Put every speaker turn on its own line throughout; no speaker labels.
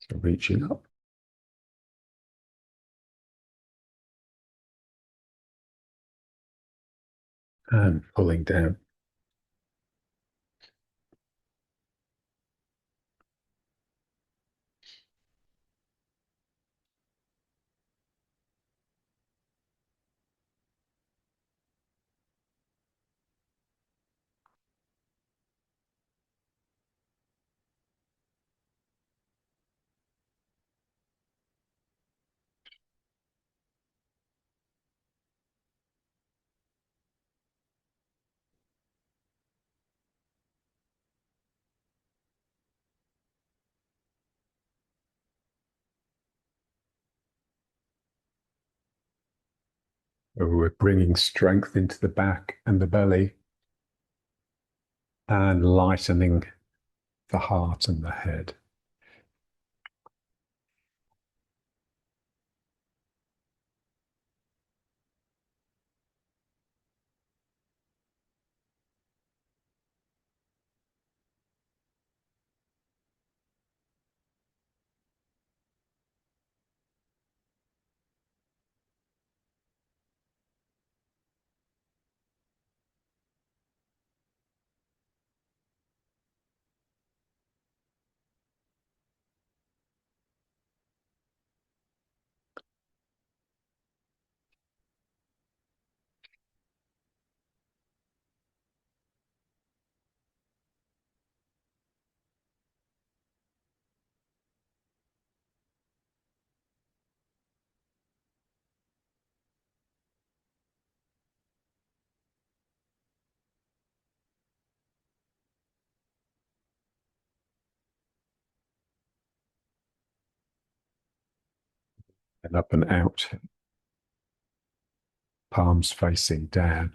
So reaching up and pulling down. So we're bringing strength into the back and the belly and lightening the heart and the head. And up and out, palms facing down.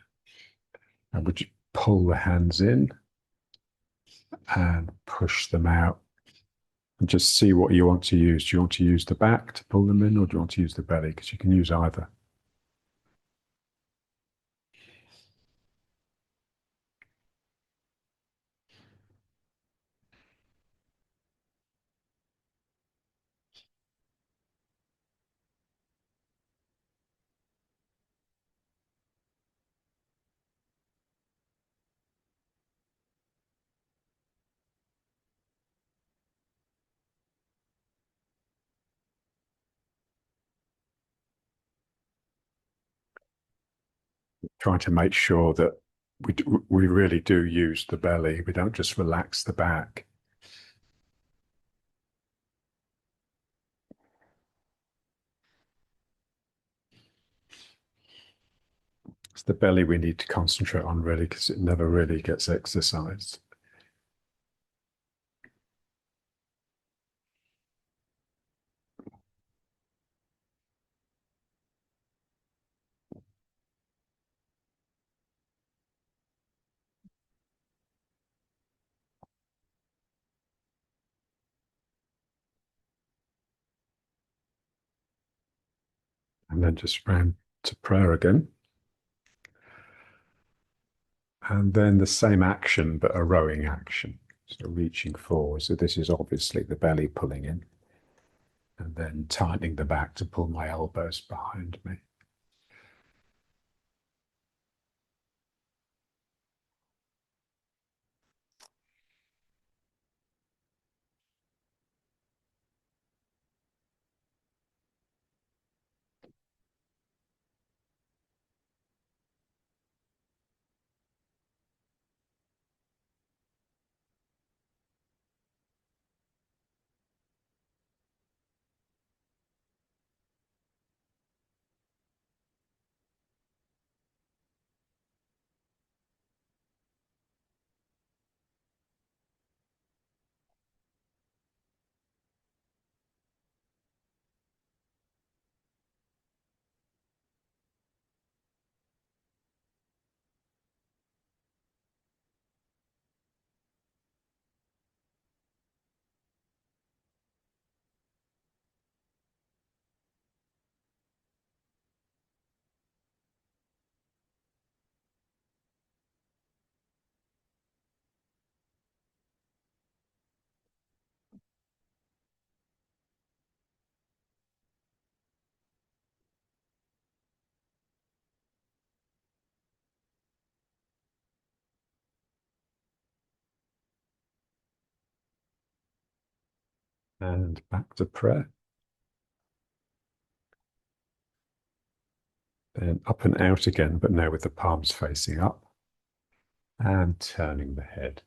And would you pull the hands in and push them out? And just see what you want to use. Do you want to use the back to pull them in, or do you want to use the belly? Because you can use either. Trying to make sure that we really do use the belly. We don't just relax the back. It's the belly we need to concentrate on, really, because it never really gets exercised. And then just round to prayer again. And then the same action, but a rowing action. So reaching forward. So this is obviously the belly pulling in. And then tightening the back to pull my elbows behind me. And back to prayer. Then up and out again, but now with the palms facing up. And turning the head.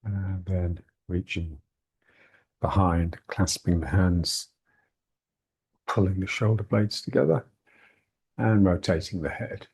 And then reaching behind, clasping the hands, pulling the shoulder blades together, and rotating the head.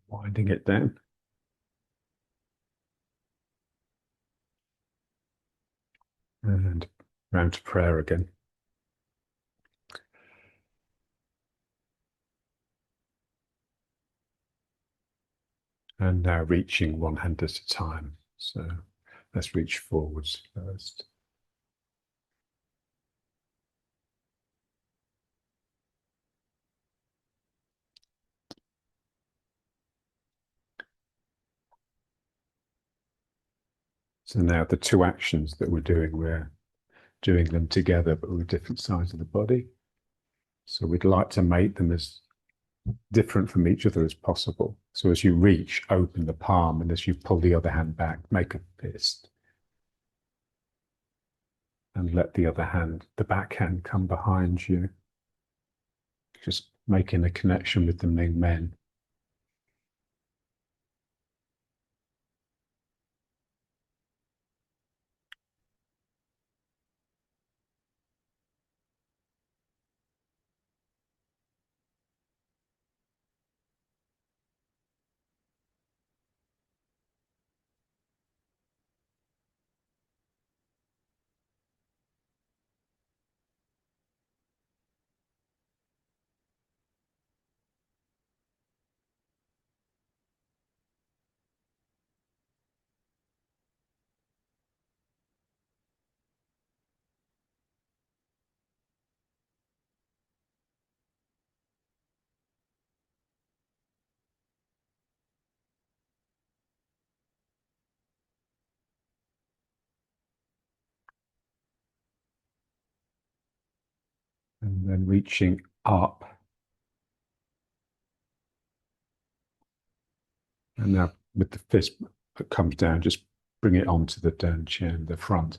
Winding it down. And round to prayer again. And now reaching one hand at a time. So let's reach forwards first. So now the two actions that we're doing them together, but with different sides of the body. So we'd like to make them as different from each other as possible. So as you reach, open the palm, and as you pull the other hand back, make a fist. And let the other hand, the back hand, come behind you. Just making a connection with the Ming Men. And then reaching up. And now with the fist that comes down, just bring it onto the down chin, the front.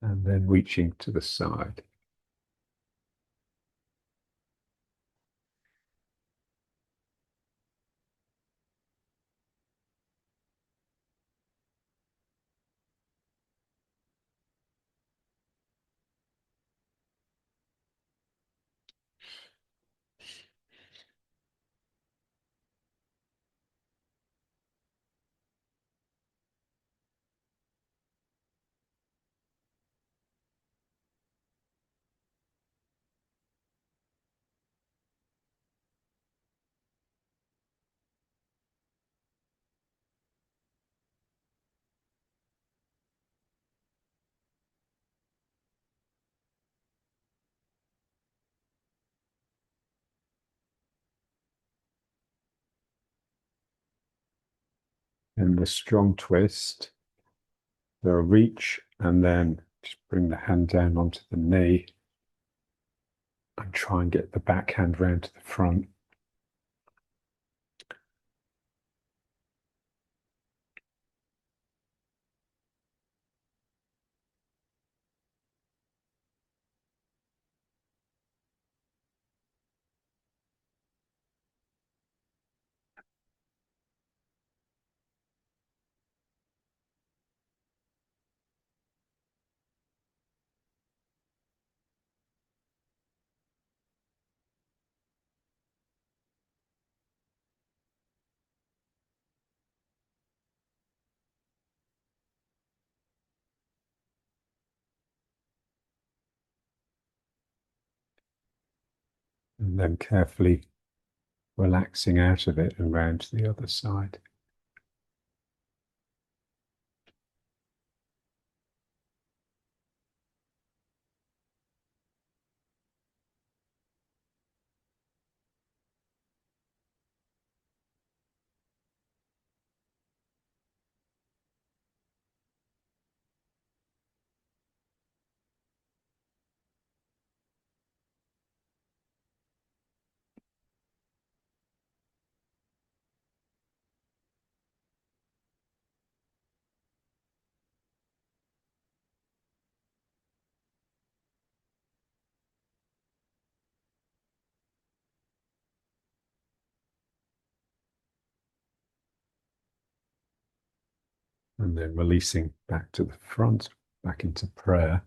And then reaching to the side. And the strong twist, the reach, and then just bring the hand down onto the knee and try and get the backhand round to the front. And then carefully relaxing out of it and round to the other side. And then releasing back to the front, back into prayer.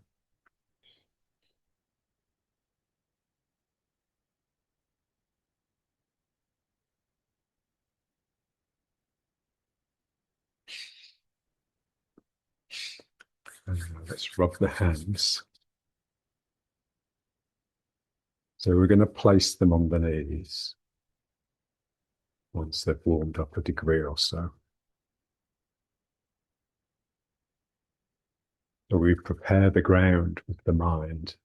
And let's rub the hands. So we're going to place them on the knees once they've warmed up a degree or so. So we prepare the ground with the mind.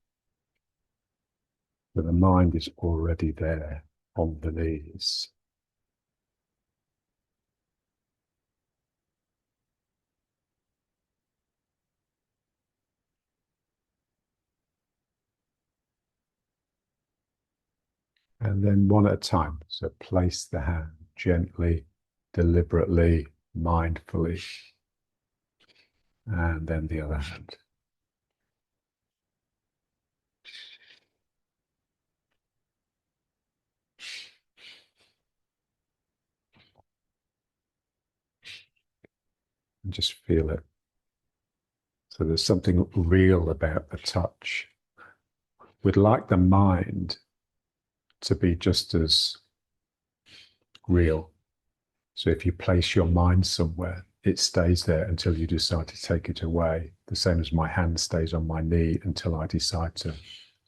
So the mind is already there on the knees. And then one at a time. So place the hand gently, deliberately, mindfully. and then the other hand. And just feel it. So there's something real about the touch. We'd like the mind to be just as real. So if you place your mind somewhere, it stays there until you decide to take it away. The same as my hand stays on my knee until I decide to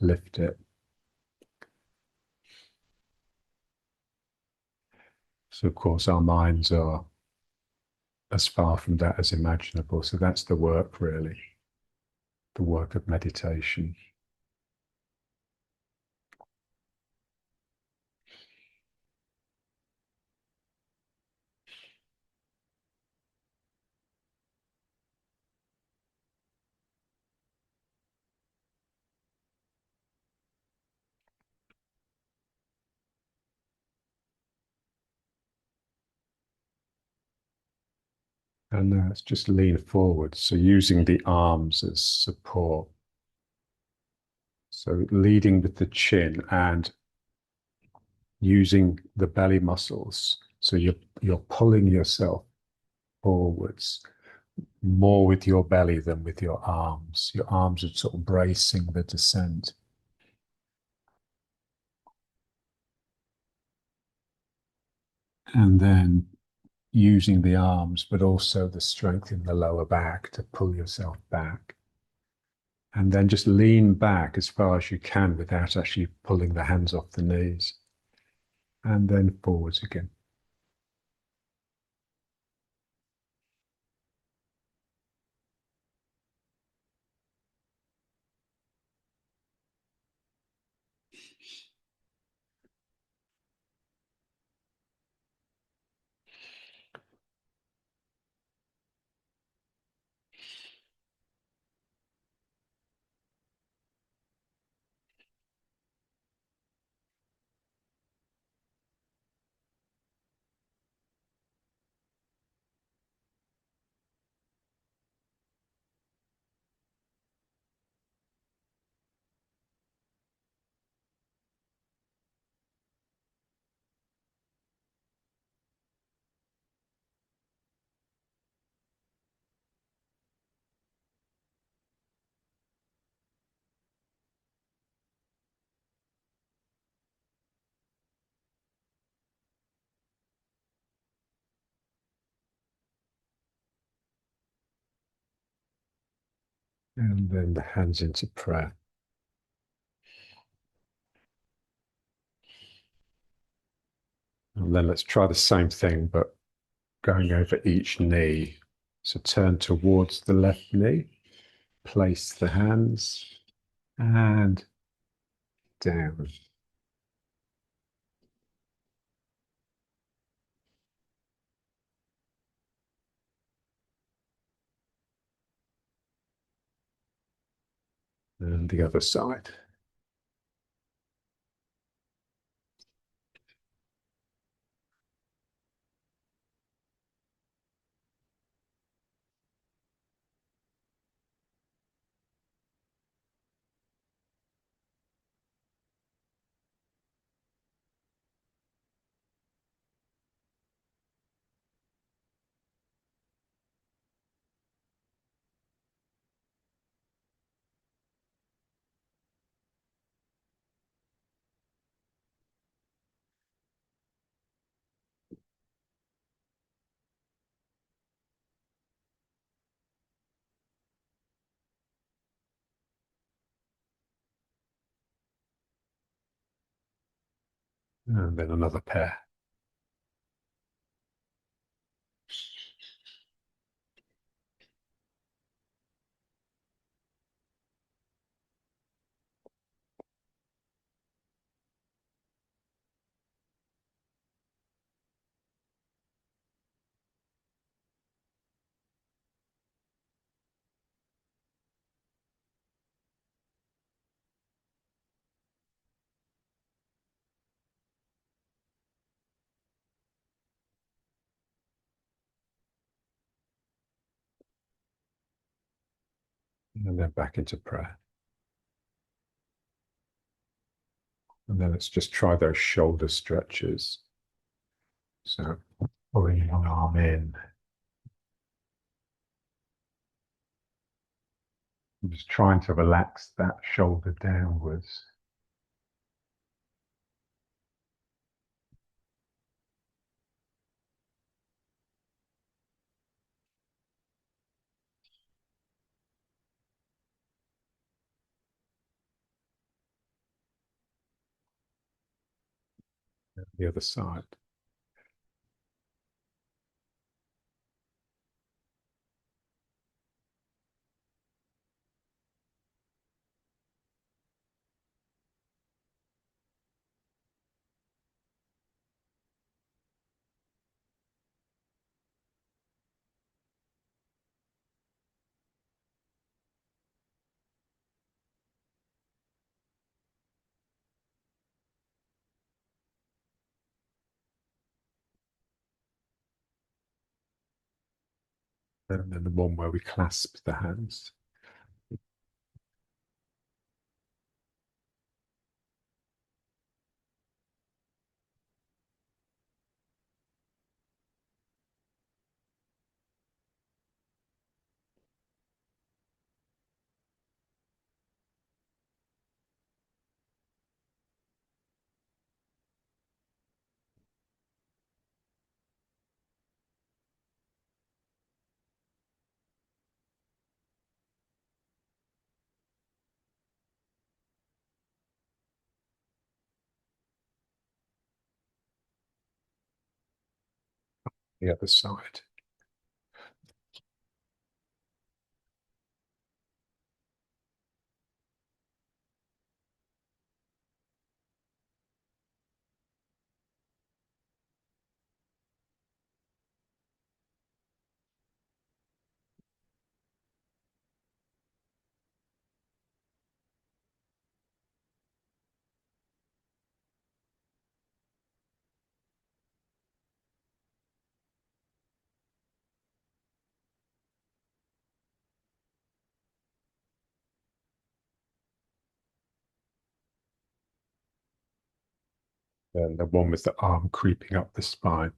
lift it. So of course our minds are as far from that as imaginable. So that's the work really, the work of meditation. And let's just lean forward. So using the arms as support. So leading with the chin and using the belly muscles. So you're pulling yourself forwards more with your belly than with your arms. Your arms are sort of bracing the descent. And then using the arms, but also the strength in the lower back to pull yourself back. And then just lean back as far as you can without actually pulling the hands off the knees. And then forwards again. And then the hands into prayer. And then let's try the same thing, but going over each knee. So turn towards the left knee, place the hands, and down. And the other side. And then another pair. and then back into prayer. And then let's just try those shoulder stretches. So pulling one arm in, I'm just trying to relax that shoulder downwards. The other side. And then the one where we clasp the hands. The other side. And the one with the arm creeping up the spine.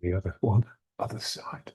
The other one, other side.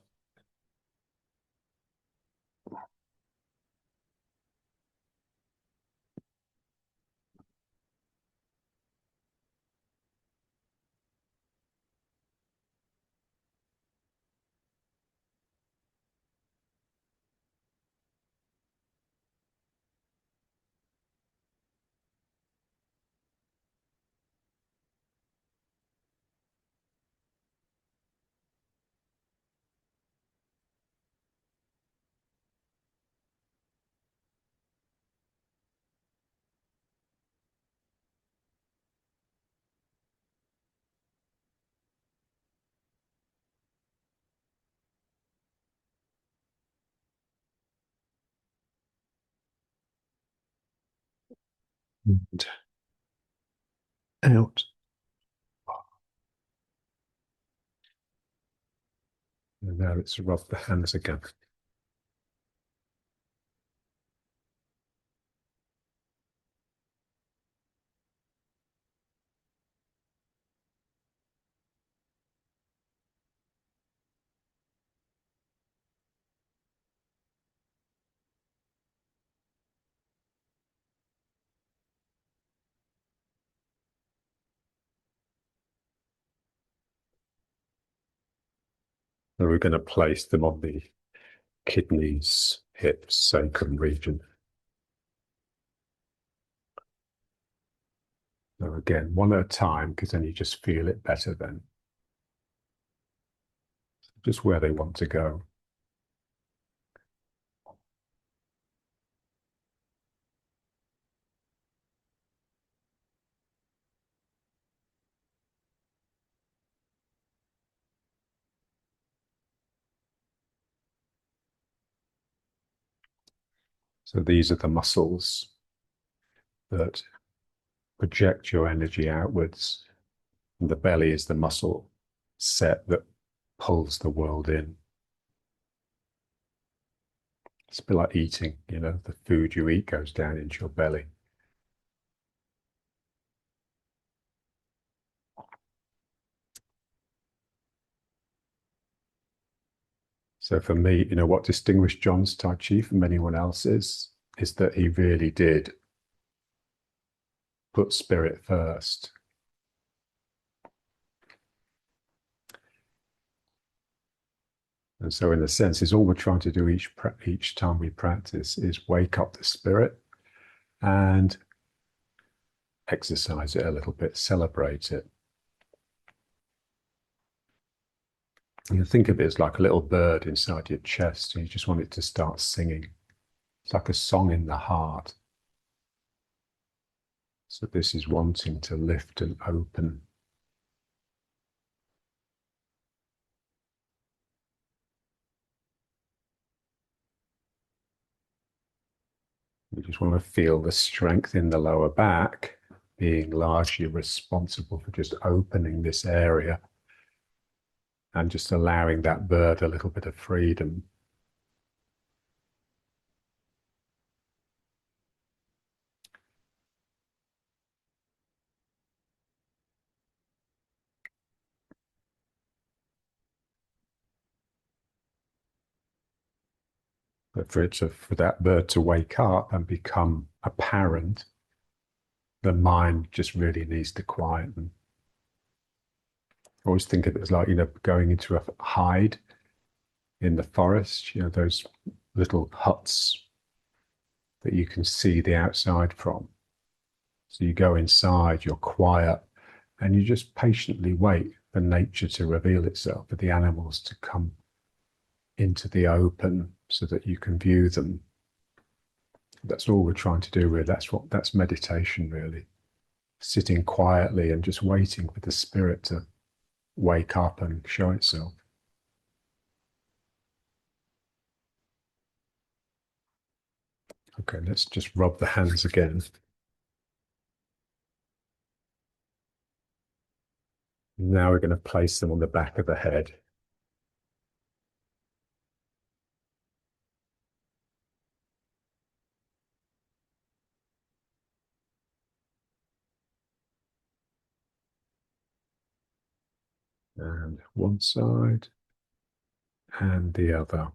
And out. And now let's rub the hands again. And we're going to place them on the kidneys, hips, sacrum region. So again, one at a time, because then you just feel it better then. Just where they want to go. So these are the muscles that project your energy outwards. And the belly is the muscle set that pulls the world in. It's a bit like eating, the food you eat goes down into your belly. So for me, what distinguished John's Tai Chi from anyone else's is that he really did put spirit first. And so in a sense, is all we're trying to do each time we practice is wake up the spirit and exercise it a little bit, celebrate it. You think of it as like a little bird inside your chest, and you just want it to start singing. It's like a song in the heart. So this is wanting to lift and open. You just want to feel the strength in the lower back being largely responsible for just opening this area and just allowing that bird a little bit of freedom. But for that bird to wake up and become apparent, the mind just really needs to quieten. I always think of it as like, going into a hide in the forest, those little huts that you can see the outside from. So you go inside, you're quiet, and you just patiently wait for nature to reveal itself, for the animals to come into the open so that you can view them. That's all we're trying to do, really. That's meditation, really. Sitting quietly and just waiting for the spirit to wake up and show itself. Okay, let's just rub the hands again. Now we're going to place them on the back of the head. And one side and the other.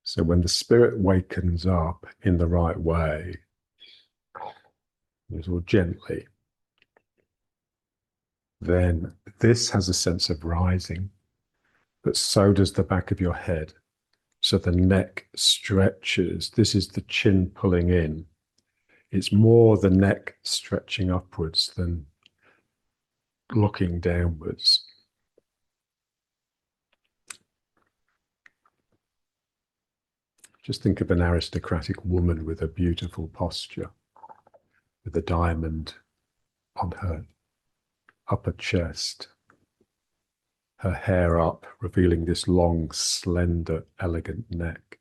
So when the spirit wakens up in the right way, or gently, then this has a sense of rising, but so does the back of your head. So the neck stretches. This is the chin pulling in. It's more the neck stretching upwards than looking downwards. Just think of an aristocratic woman with a beautiful posture, with a diamond on her upper chest, her hair up, revealing this long, slender, elegant neck.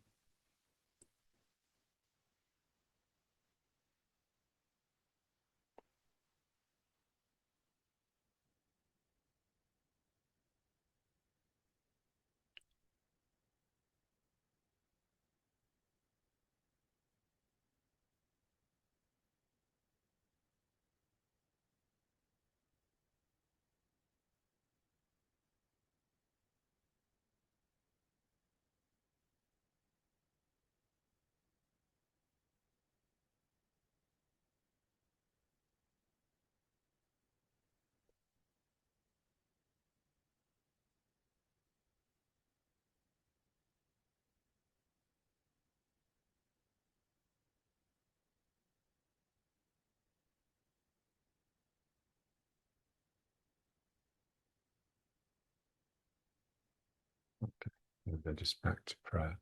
And then just back to prayer.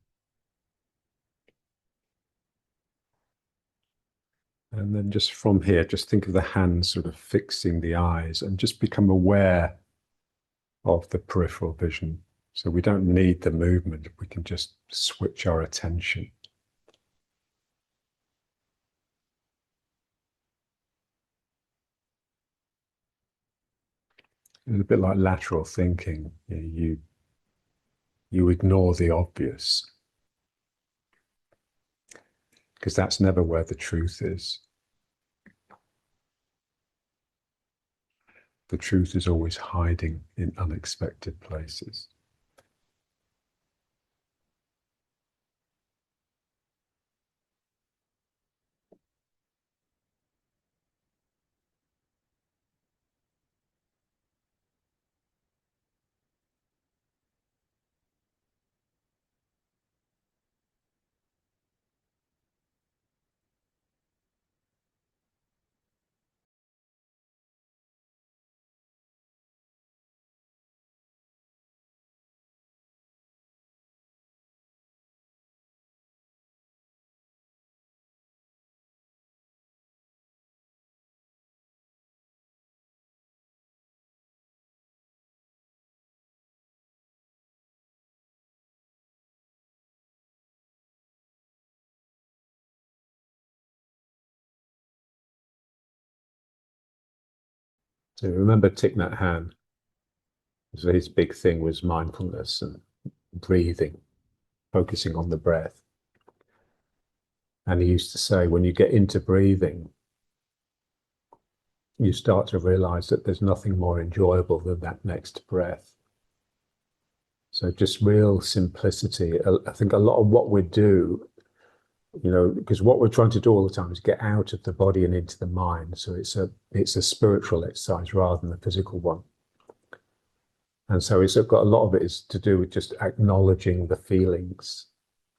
And then just from here, just think of the hands sort of fixing the eyes and just become aware of the peripheral vision. So we don't need the movement, we can just switch our attention. It's a bit like lateral thinking. You ignore the obvious because that's never where the truth is. The truth is always hiding in unexpected places. So remember Thich Nhat Hanh. So his big thing was mindfulness and breathing, focusing on the breath. And he used to say, when you get into breathing, you start to realize that there's nothing more enjoyable than that next breath. So just real simplicity. I think a lot of what we do, because what we're trying to do all the time is get out of the body and into the mind. So it's a spiritual exercise rather than a physical one. And so it's got a lot of it is to do with just acknowledging the feelings.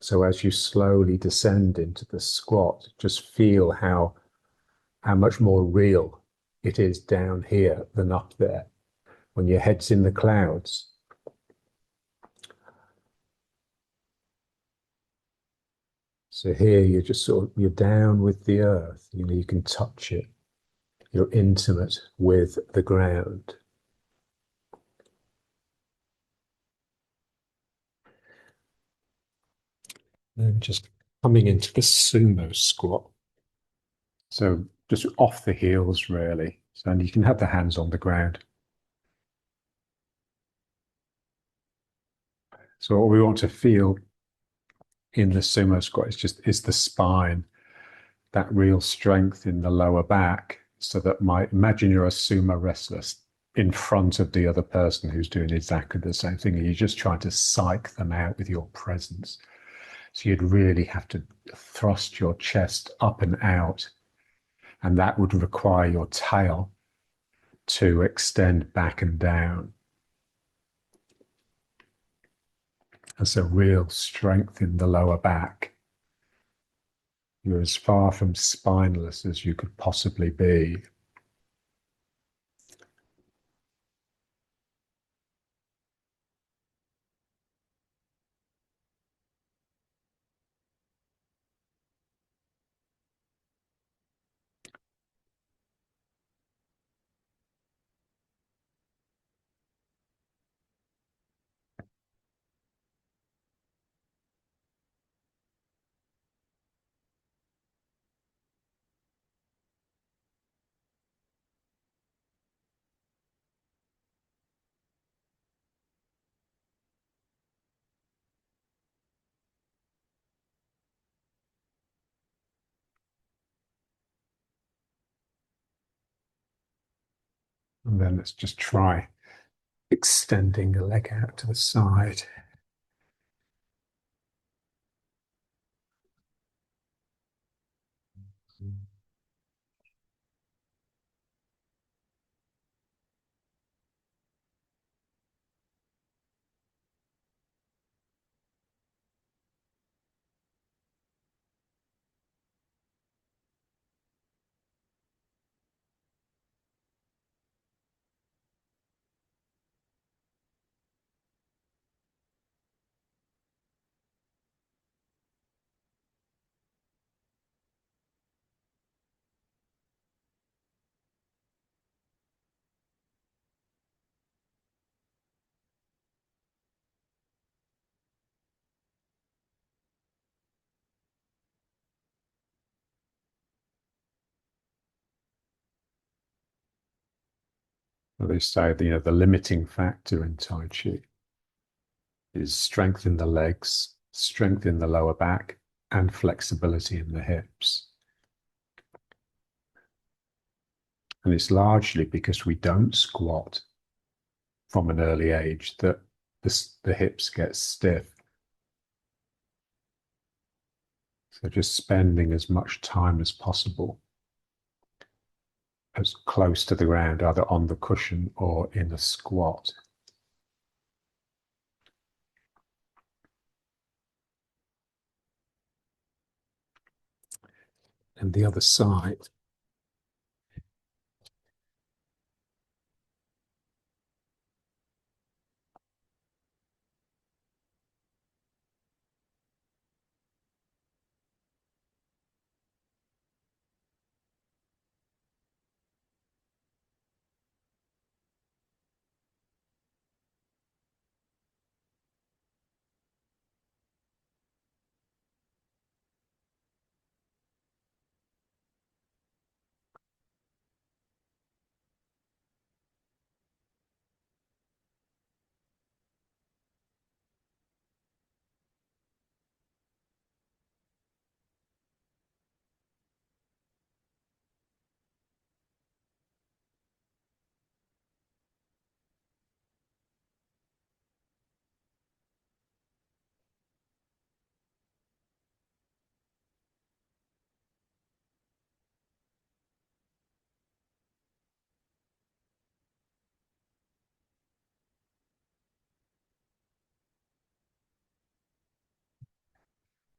So as you slowly descend into the squat, just feel how much more real it is down here than up there. When your head's in the clouds, so here you're just you're down with the earth. You can touch it. You're intimate with the ground. Then just coming into the sumo squat. So just off the heels, really. So, and you can have the hands on the ground. So what we want to feel in the sumo squat is the spine, that real strength in the lower back. So that imagine you're a sumo wrestler in front of the other person who's doing exactly the same thing, and you're just trying to psych them out with your presence. So you'd really have to thrust your chest up and out, and that would require your tail to extend back and down. And so real strength in the lower back. You're as far from spineless as you could possibly be. And then let's just try extending the leg out to the side. They say the limiting factor in Tai Chi is strength in the legs, strength in the lower back, and flexibility in the hips. And it's largely because we don't squat from an early age that the hips get stiff. So just spending as much time as possible as close to the ground, either on the cushion or in a squat. And the other side.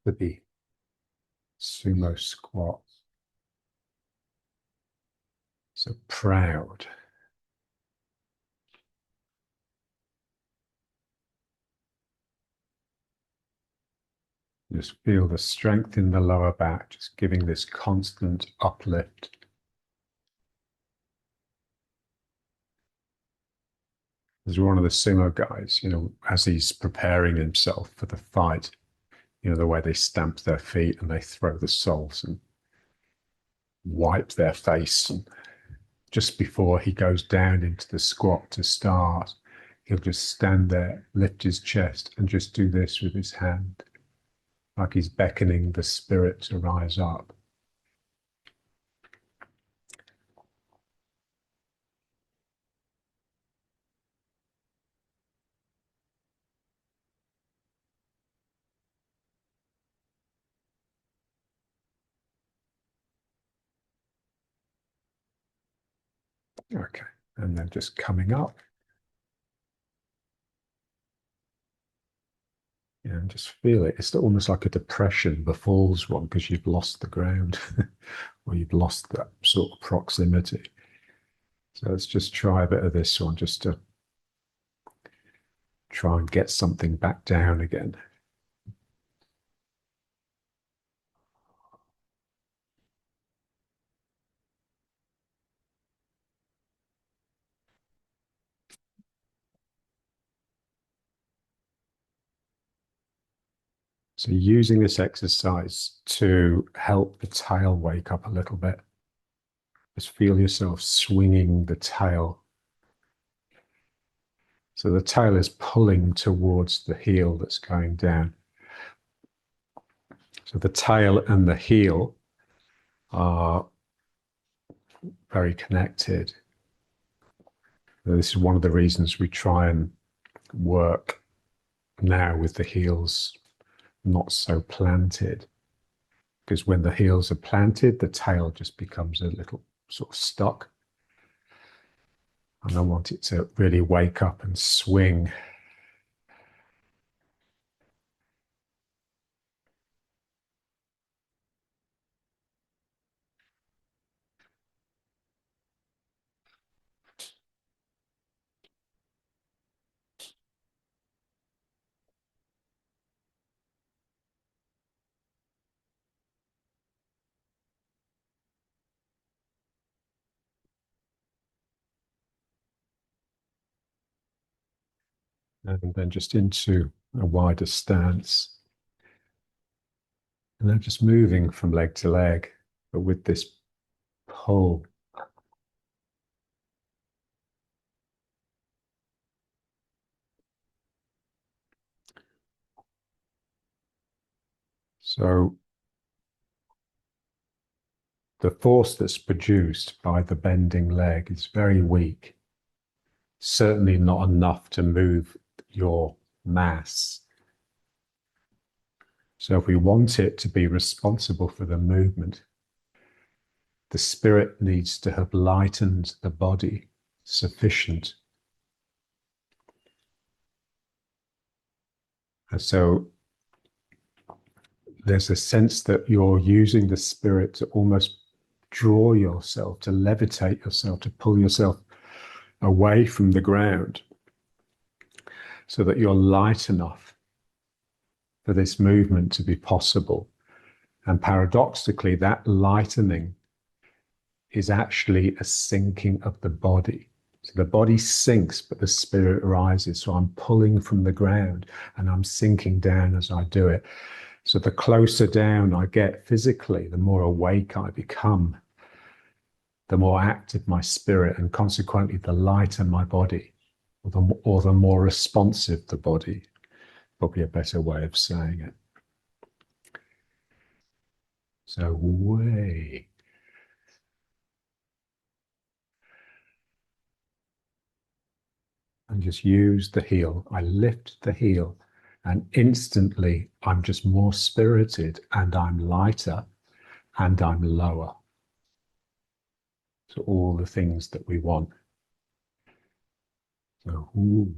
For the sumo squat. So proud. Just feel the strength in the lower back, just giving this constant uplift. There's one of the sumo guys, as he's preparing himself for the fight, the way they stamp their feet and they throw the soles and wipe their face. And just before he goes down into the squat to start, he'll just stand there, lift his chest, and just do this with his hand, like he's beckoning the spirit to rise up. Okay, and then just coming up. And just feel it. It's almost like a depression, the falls one, because you've lost the ground or you've lost that sort of proximity. So let's just try a bit of this one just to try and get something back down again. So using this exercise to help the tail wake up a little bit. Just feel yourself swinging the tail. So the tail is pulling towards the heel that's going down. So the tail and the heel are very connected. This is one of the reasons we try and work now with the heels not so planted, because when the heels are planted, the tail just becomes a little sort of stuck. And I want it to really wake up and swing. And then just into a wider stance. And then just moving from leg to leg, but with this pull. So the force that's produced by the bending leg is very weak, certainly not enough to move your mass. So if we want it to be responsible for the movement, the spirit needs to have lightened the body sufficient. And so there's a sense that you're using the spirit to almost draw yourself, to levitate yourself, to pull yourself away from the ground so that you're light enough for this movement to be possible. And paradoxically, that lightening is actually a sinking of the body. So the body sinks, but the spirit rises. So I'm pulling from the ground and I'm sinking down as I do it. So the closer down I get physically, the more awake I become, the more active my spirit, and consequently the lighter my body, or the more responsive the body. Probably a better way of saying it. So way. And just use the heel. I lift the heel and instantly I'm just more spirited and I'm lighter and I'm lower. So all the things that we want. So, ooh.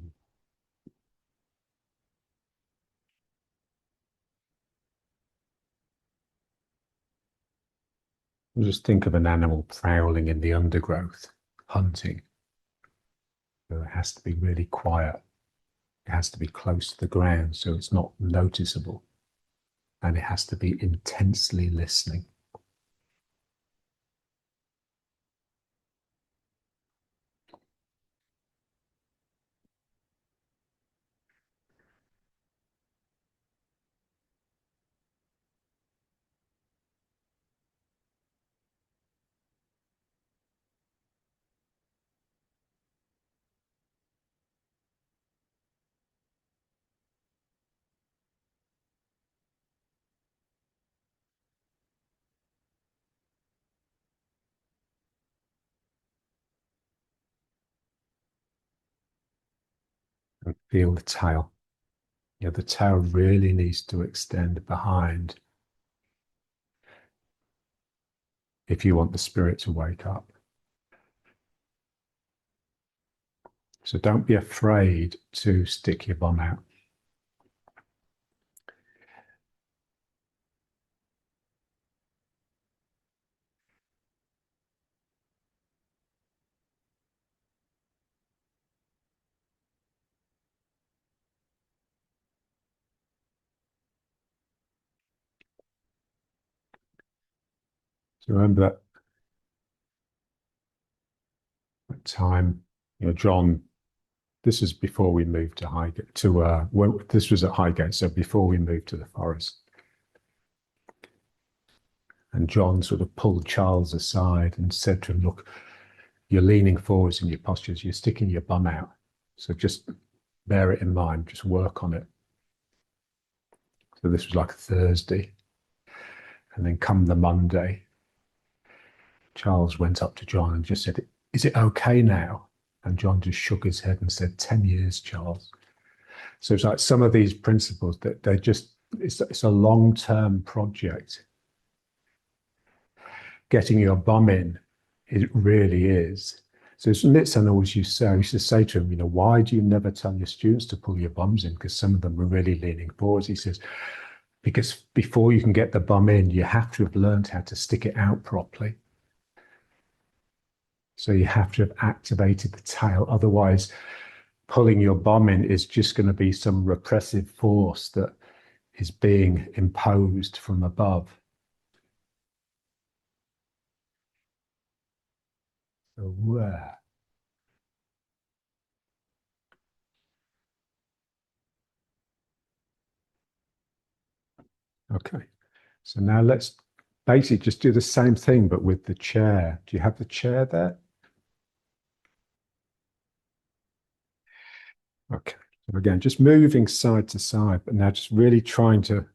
Just think of an animal prowling in the undergrowth, hunting. So it has to be really quiet. It has to be close to the ground so it's not noticeable. And it has to be intensely listening. And feel the tail. The tail really needs to extend behind if you want the spirit to wake up. So don't be afraid to stick your bum out. So remember that time, John, this is before we moved to Highgate, this was at Highgate, so before we moved to the forest. And John sort of pulled Charles aside and said to him, look, you're leaning forwards in your postures, you're sticking your bum out. So just bear it in mind, just work on it. So this was like a Thursday. And then come the Monday, Charles went up to John and just said, is it okay now? And John just shook his head and said, 10 years, Charles. So it's like some of these principles that they're just, it's a long-term project. Getting your bum in, it really is. So Nitzan always used to say to him, why do you never tell your students to pull your bums in? Because some of them are really leaning forwards. He says, because before you can get the bum in, you have to have learned how to stick it out properly. So you have to have activated the tail. Otherwise, pulling your bum in is just going to be some repressive force that is being imposed from above. So, okay. So now let's basically just do the same thing, but with the chair. Do you have the chair there? Okay. So again, just moving side to side, but now just really trying to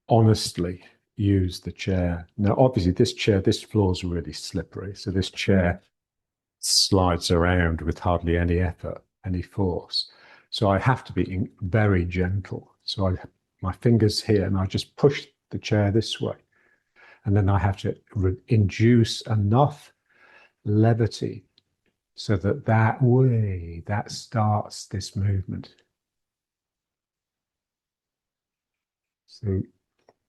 honestly use the chair. Now, obviously, this floor is really slippery. So this chair slides around with hardly any effort, any force. So I have to be very gentle. So my fingers here, and I just push the chair this way. And then I have to induce enough levity so that starts this movement. So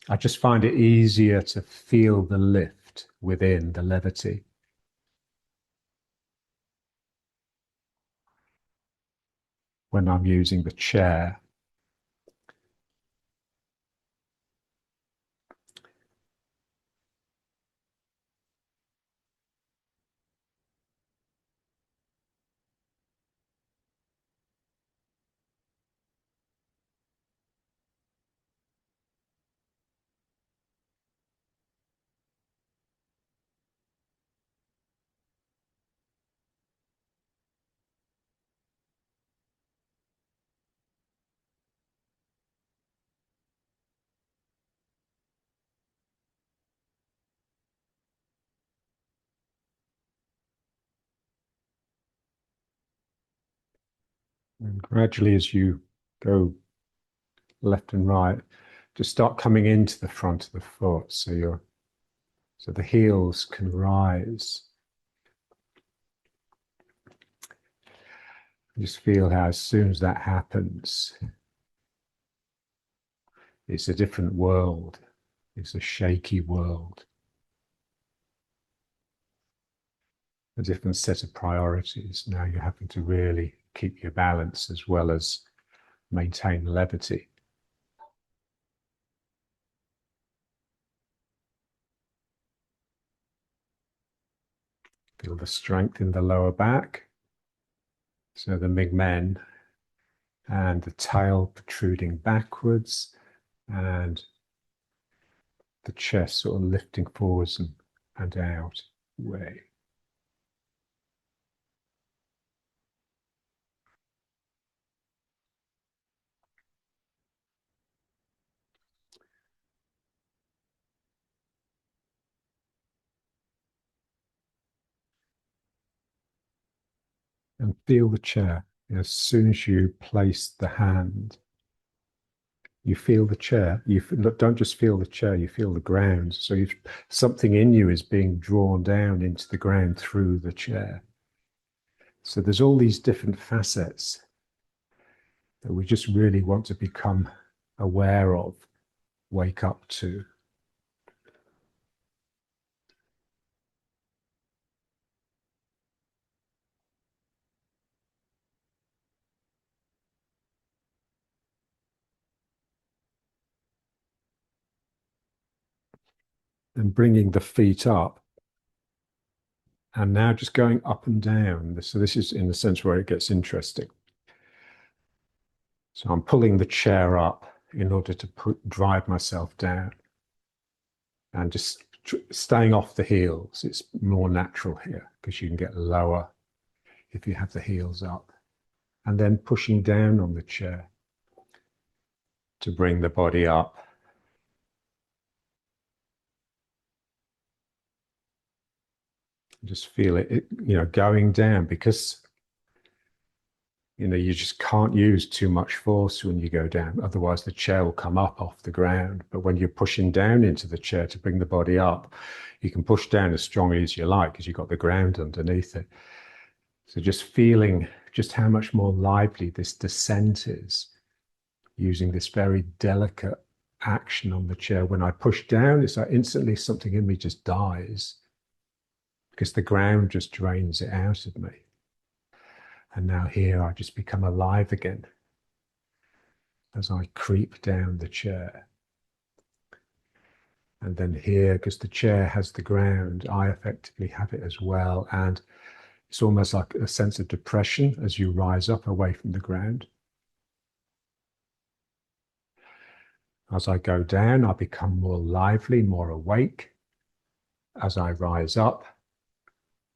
I just find it easier to feel the lift within the levity. When I'm using the chair. And gradually, as you go left and right, just start coming into the front of the foot, so the heels can rise. Just feel how as soon as that happens, it's a different world. It's a shaky world, a different set of priorities. Now you're having to really keep your balance as well as maintain levity. Feel the strength in the lower back. So the Ming-men, and the tail protruding backwards, and the chest sort of lifting forwards and out way. And feel the chair. As soon as you place the hand, you feel the chair. Don't just feel the chair, you feel the ground. So something in you is being drawn down into the ground through the chair. So there's all these different facets that we just really want to become aware of, wake up to. And bringing the feet up, and now just going up and down. So this is in the sense where it gets interesting. So I'm pulling the chair up in order to drive myself down, and just staying off the heels. It's more natural here because you can get lower if you have the heels up, and then pushing down on the chair to bring the body up. Just feel it, going down, because you just can't use too much force when you go down. Otherwise, the chair will come up off the ground. But when you're pushing down into the chair to bring the body up, you can push down as strongly as you like because you've got the ground underneath it. So just feeling just how much more lively this descent is, using this very delicate action on the chair. When I push down, it's like instantly something in me just dies because the ground just drains it out of me. And now here I just become alive again as I creep down the chair. And then here, because the chair has the ground, I effectively have it as well. And it's almost like a sense of depression as you rise up away from the ground. As I go down, I become more lively, more awake. As I rise up,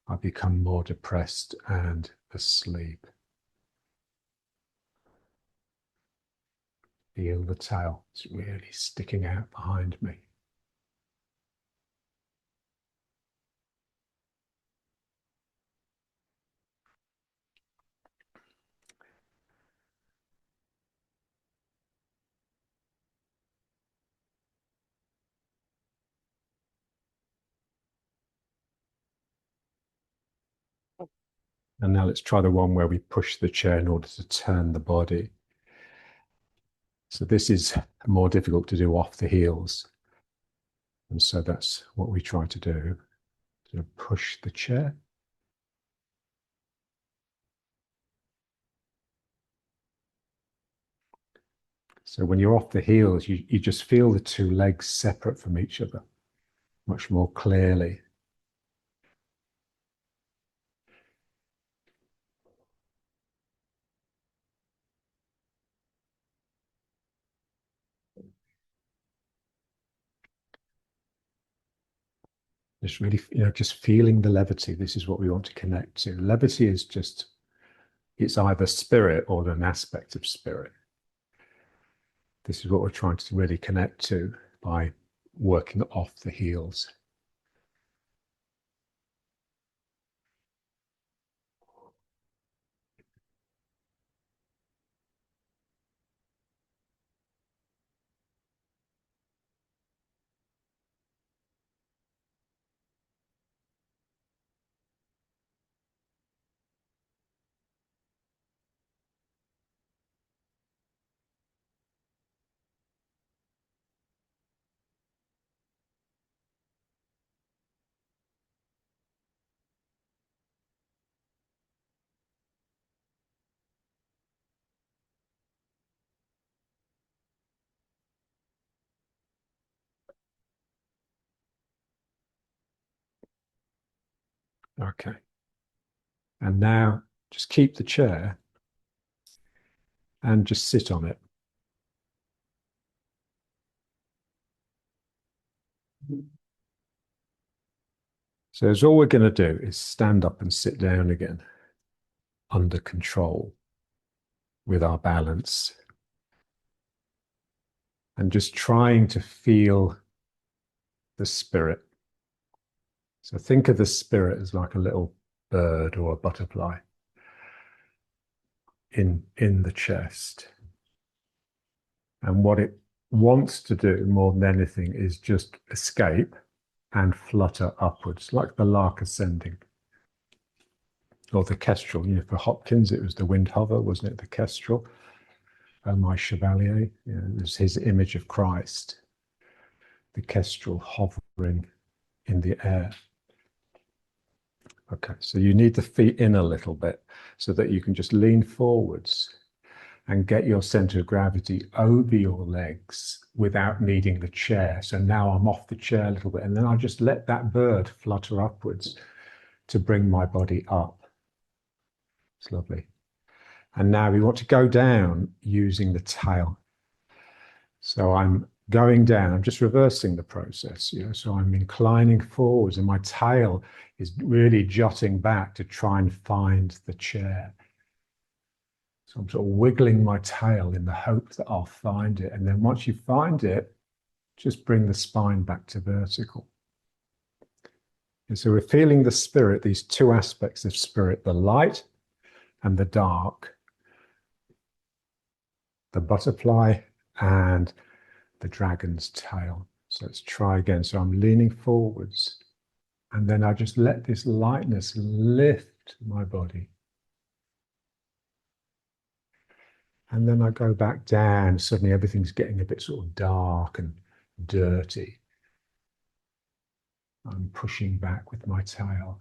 I become more depressed and asleep. Feel the tail. It's really sticking out behind me. And now let's try the one where we push the chair in order to turn the body. So this is more difficult to do off the heels. And so that's what we try to do, to push the chair. So when you're off the heels, you just feel the two legs separate from each other much more clearly. Just really, just feeling the levity. This is what we want to connect to. Levity is just, it's either spirit or an aspect of spirit. This is what we're trying to really connect to by working off the heels. Okay. And now just keep the chair and just sit on it. So as all we're going to do is stand up and sit down again under control with our balance and just trying to feel the spirit. So think of the spirit as like a little bird or a butterfly in the chest. And what it wants to do more than anything is just escape and flutter upwards, like the lark ascending. Or the kestrel, for Hopkins, it was the wind hover, wasn't it? The kestrel. My Chevalier, it was his image of Christ, the kestrel hovering in the air. Okay, so you need the feet in a little bit so that you can just lean forwards and get your center of gravity over your legs without needing the chair. So now I'm off the chair a little bit, and then I just let that bird flutter upwards to bring my body up. It's lovely. And now we want to go down using the tail. So I'm going down, I'm just reversing the process, so I'm inclining forwards and my tail is really jutting back to try and find the chair. So I'm sort of wiggling my tail in the hope that I'll find it. And then once you find it, just bring the spine back to vertical. And so we're feeling the spirit, these two aspects of spirit, the light and the dark, the butterfly and the dragon's tail. So let's try again. So I'm leaning forwards and then I just let this lightness lift my body. And then I go back down. Suddenly everything's getting a bit sort of dark and dirty. I'm pushing back with my tail.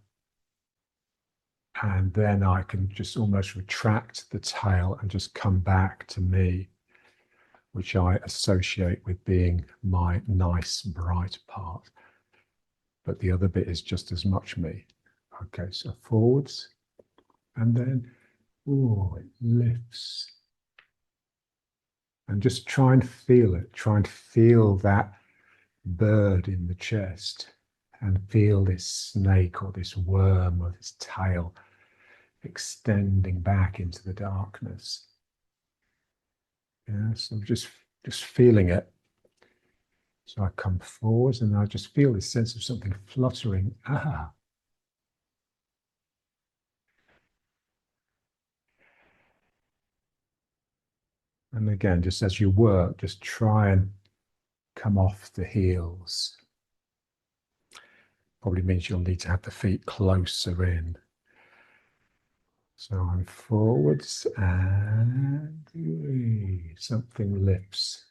And then I can just almost retract the tail and just come back to me, which I associate with being my nice, bright part. But the other bit is just as much me. Okay, so forwards. And then, it lifts. And just try and feel it. Try and feel that bird in the chest and feel this snake or this worm or this tail extending back into the darkness. Yeah, so just just feeling it. So I come forwards and I just feel this sense of something fluttering. Ah. And again, just as you work, just try and come off the heels. Probably means you'll need to have the feet closer in. So I'm forwards and something lifts.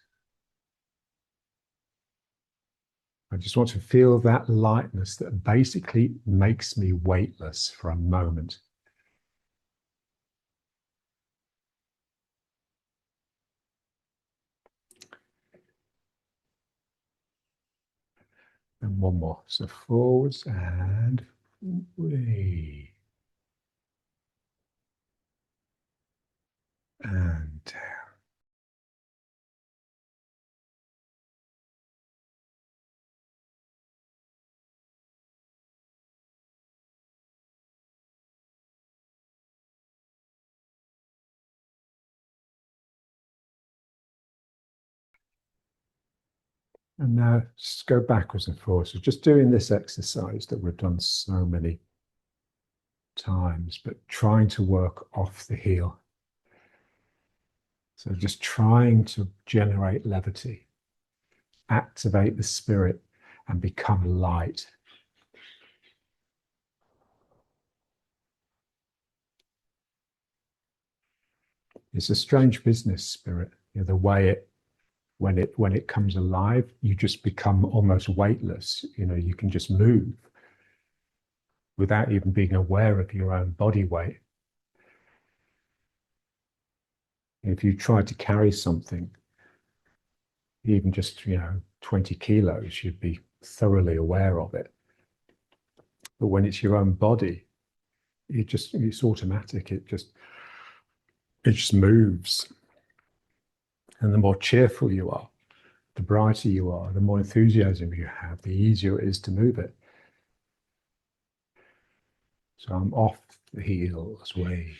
I just want to feel that lightness that basically makes me weightless for a moment. And one more. So forwards and and down. And now just go backwards and forwards. So just doing this exercise that we've done so many times, but trying to work off the heel. So just trying to generate levity, activate the spirit, and become light. It's a strange business, spirit. You know, the way it when it comes alive, you just become almost weightless. You know, you can just move without even being aware of your own body weight. If you try to carry something, even just 20 kilos, you'd be thoroughly aware of it. But when it's your own body, it's automatic. It just moves. And the more cheerful you are, the brighter you are, the more enthusiasm you have, the easier it is to move it. So I'm off the heels way.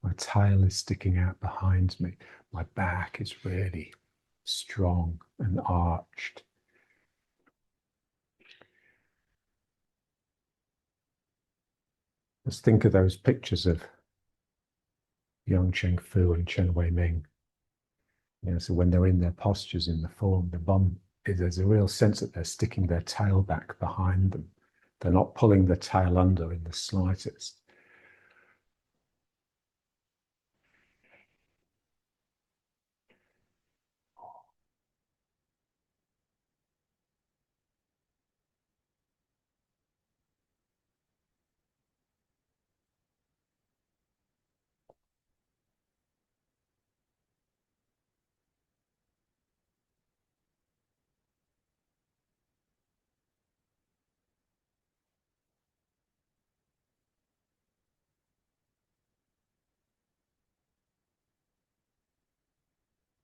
My tail is sticking out behind me. My back is really strong and arched. Let's think of those pictures of Yang Cheng Fu and Chen Wei Ming. So when they're in their postures in the form, the bum, there's a real sense that they're sticking their tail back behind them. They're not pulling the tail under in the slightest.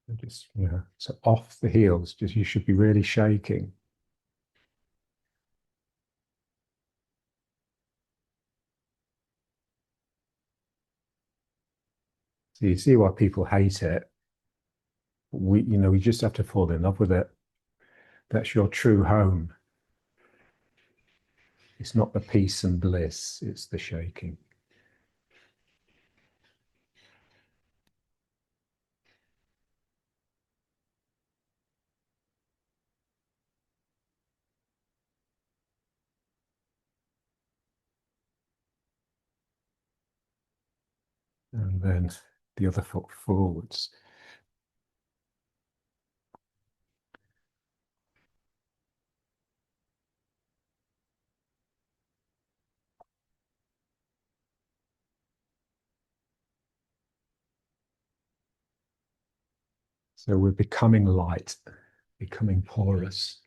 And just, so off the heels, just you should be really shaking. So you see why people hate it. We just have to fall in love with it. That's your true home. It's not the peace and bliss, it's the shaking. And then the other foot forwards. So we're becoming light, becoming porous.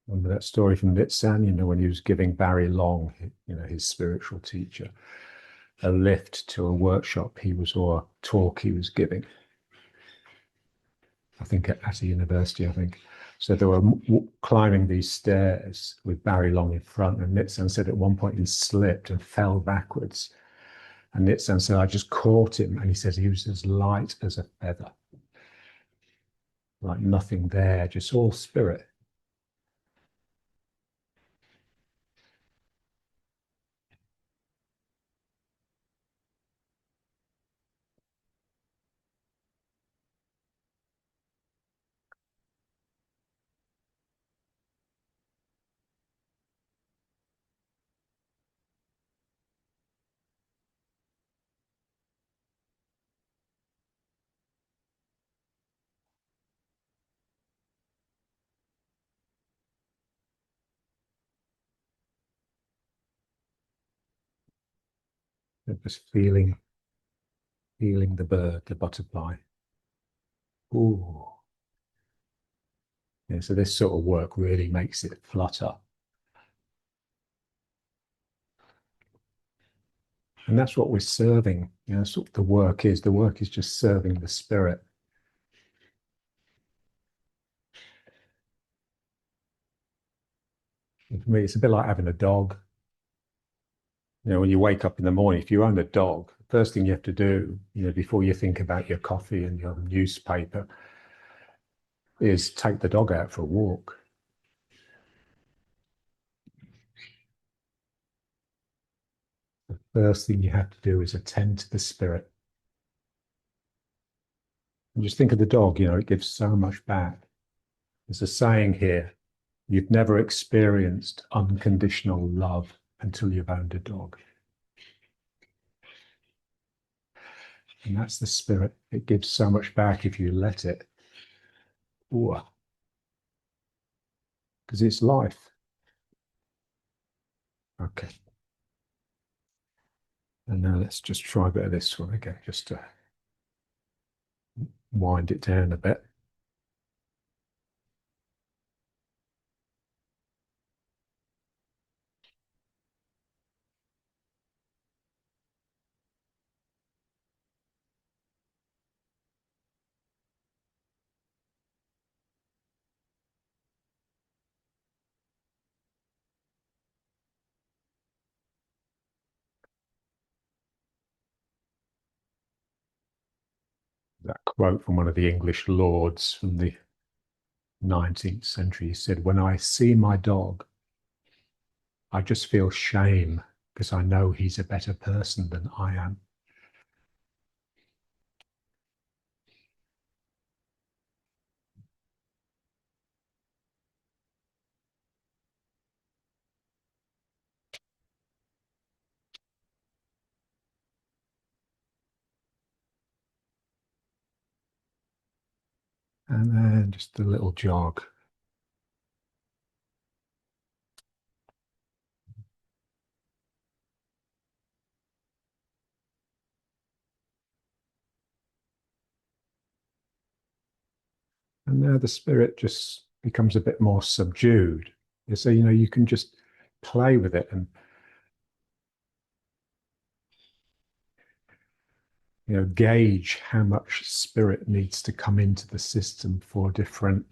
Remember that story from Nitzan, when he was giving Barry Long, his spiritual teacher, a lift to a workshop he was or a talk he was giving. I think at a university, I think. So they were climbing these stairs with Barry Long in front, and Nitsan said at one point he slipped and fell backwards. And Nitsan said, I just caught him, and he said he was as light as a feather, like nothing there, just all spirit. Just feeling the bird, the butterfly. Ooh. Yeah, so this sort of work really makes it flutter. And that's what we're serving. You know, that's what the work is. The work is just serving the spirit. And for me, it's a bit like having a dog. You know, when you wake up in the morning, if you own a dog, the first thing you have to do, you know, before you think about your coffee and your newspaper, is take the dog out for a walk. The first thing you have to do is attend to the spirit. And just think of the dog, you know, it gives so much back. There's a saying here, you've never experienced unconditional love until you've owned a dog. And that's the spirit. It gives so much back if you let it. Because it's life. Okay. And now let's just try a bit of this one again, just to wind it down a bit. That quote from one of the English lords from the 19th century, he said, when I see my dog, I just feel shame because I know he's a better person than I am. And then just a little jog. And now the spirit just becomes a bit more subdued. So, you know, you can just play with it and, you know, gauge how much spirit needs to come into the system for different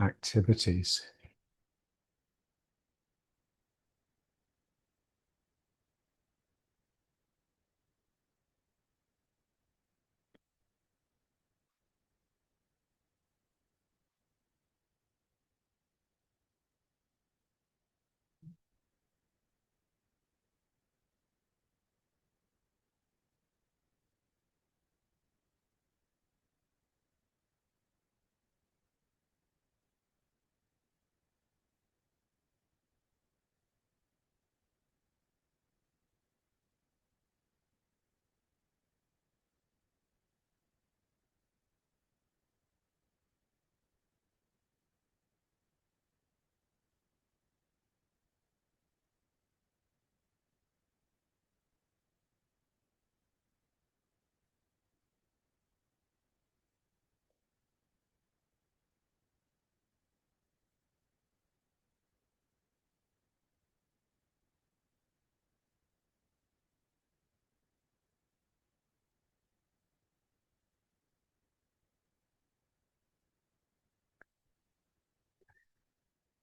activities.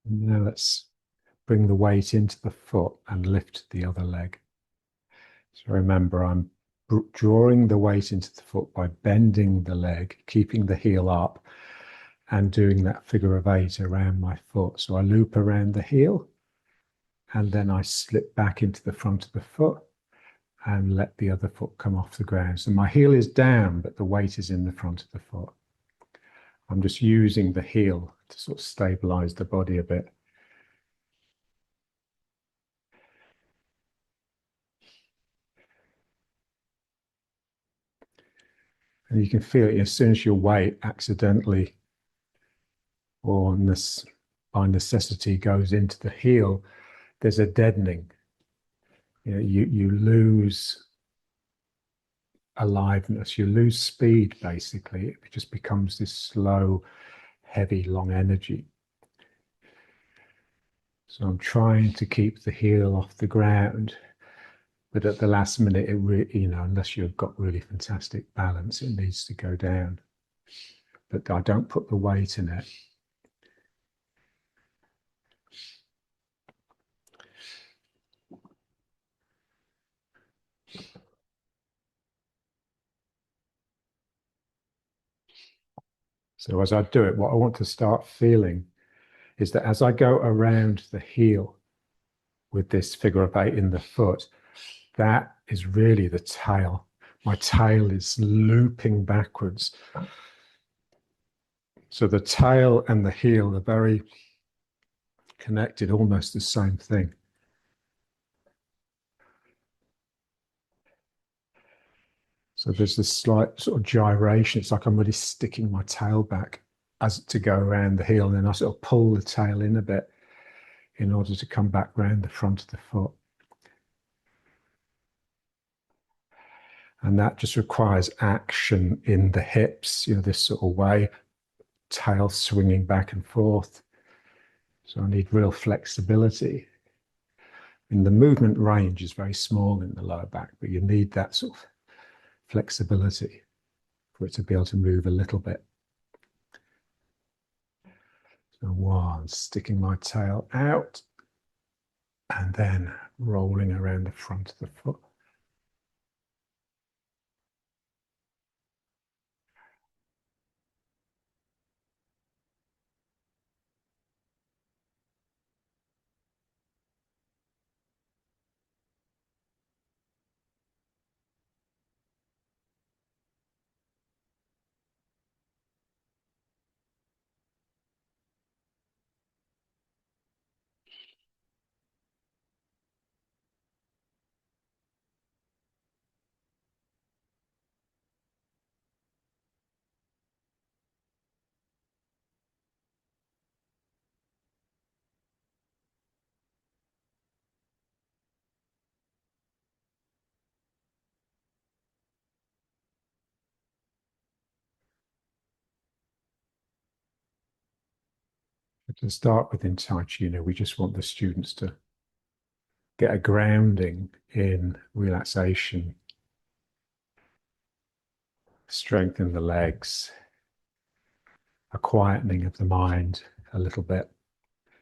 And now let's bring the weight into the foot and lift the other leg. So remember, I'm drawing the weight into the foot by bending the leg, keeping the heel up, and doing that figure of 8 around my foot. So I loop around the heel, and then I slip back into the front of the foot and let the other foot come off the ground. So my heel is down, but the weight is in the front of the foot. I'm just using the heel to sort of stabilize the body a bit. And you can feel it as soon as your weight accidentally or by necessity goes into the heel, there's a deadening. You lose aliveness, you lose speed, basically. It just becomes this slow, heavy, long energy. So I'm trying to keep the heel off the ground, but at the last minute, unless you've got really fantastic balance, it needs to go down. But I don't put the weight in it. So as I do it, what I want to start feeling is that as I go around the heel with this figure of 8 in the foot, that is really the tail. My tail is looping backwards. So the tail and the heel are very connected, almost the same thing. So there's this slight sort of gyration. It's like I'm really sticking my tail back as to go around the heel, and then I sort of pull the tail in a bit in order to come back round the front of the foot. And that just requires action in the hips, this sort of way, tail swinging back and forth. So I need real flexibility. And the movement range is very small in the lower back, but you need that sort of flexibility for it to be able to move a little bit. So one, sticking my tail out, and then rolling around the front of the foot. But to start with in Tai Chi, we just want the students to get a grounding in relaxation, strengthen the legs, a quietening of the mind a little bit.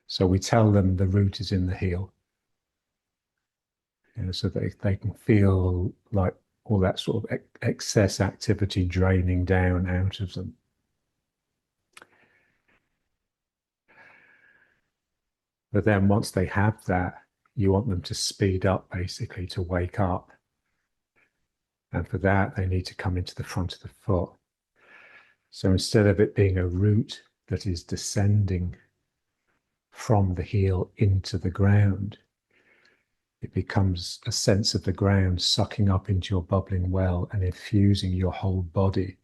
So we tell them the root is in the heel, so that they can feel like all that sort of excess activity draining down out of them. But then once they have that, you want them to speed up, basically, to wake up. And for that, they need to come into the front of the foot. So instead of it being a root that is descending from the heel into the ground, it becomes a sense of the ground sucking up into your bubbling well and infusing your whole body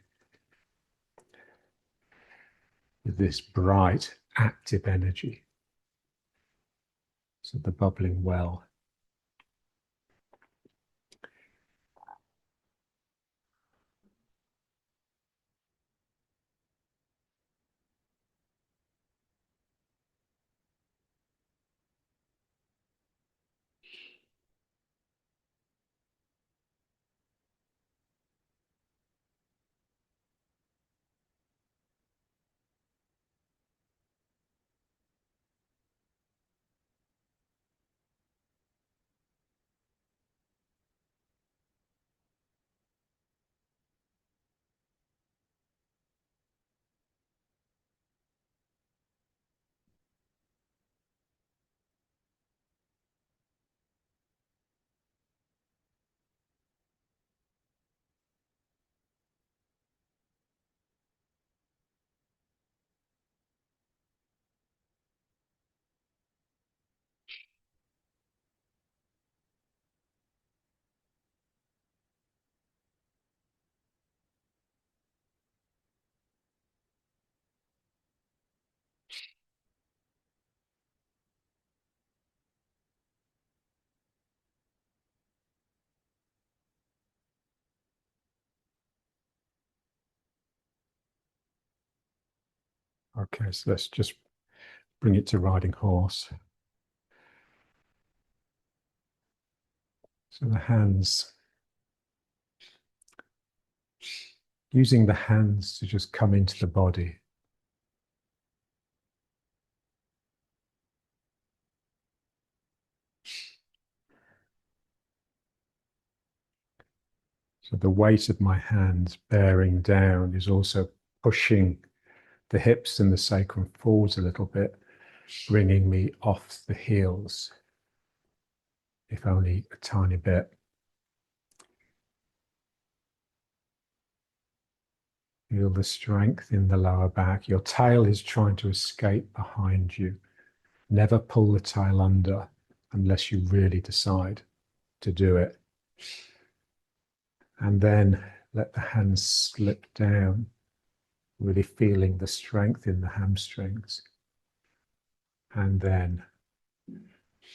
with this bright, active energy. So the bubbling well. Okay, so let's just bring it to riding horse. So the hands, using the hands to just come into the body. So the weight of my hands bearing down is also pushing the hips and the sacrum forwards a little bit, bringing me off the heels, if only a tiny bit. Feel the strength in the lower back. Your tail is trying to escape behind you. Never pull the tail under unless you really decide to do it. And then let the hands slip down, really feeling the strength in the hamstrings. And then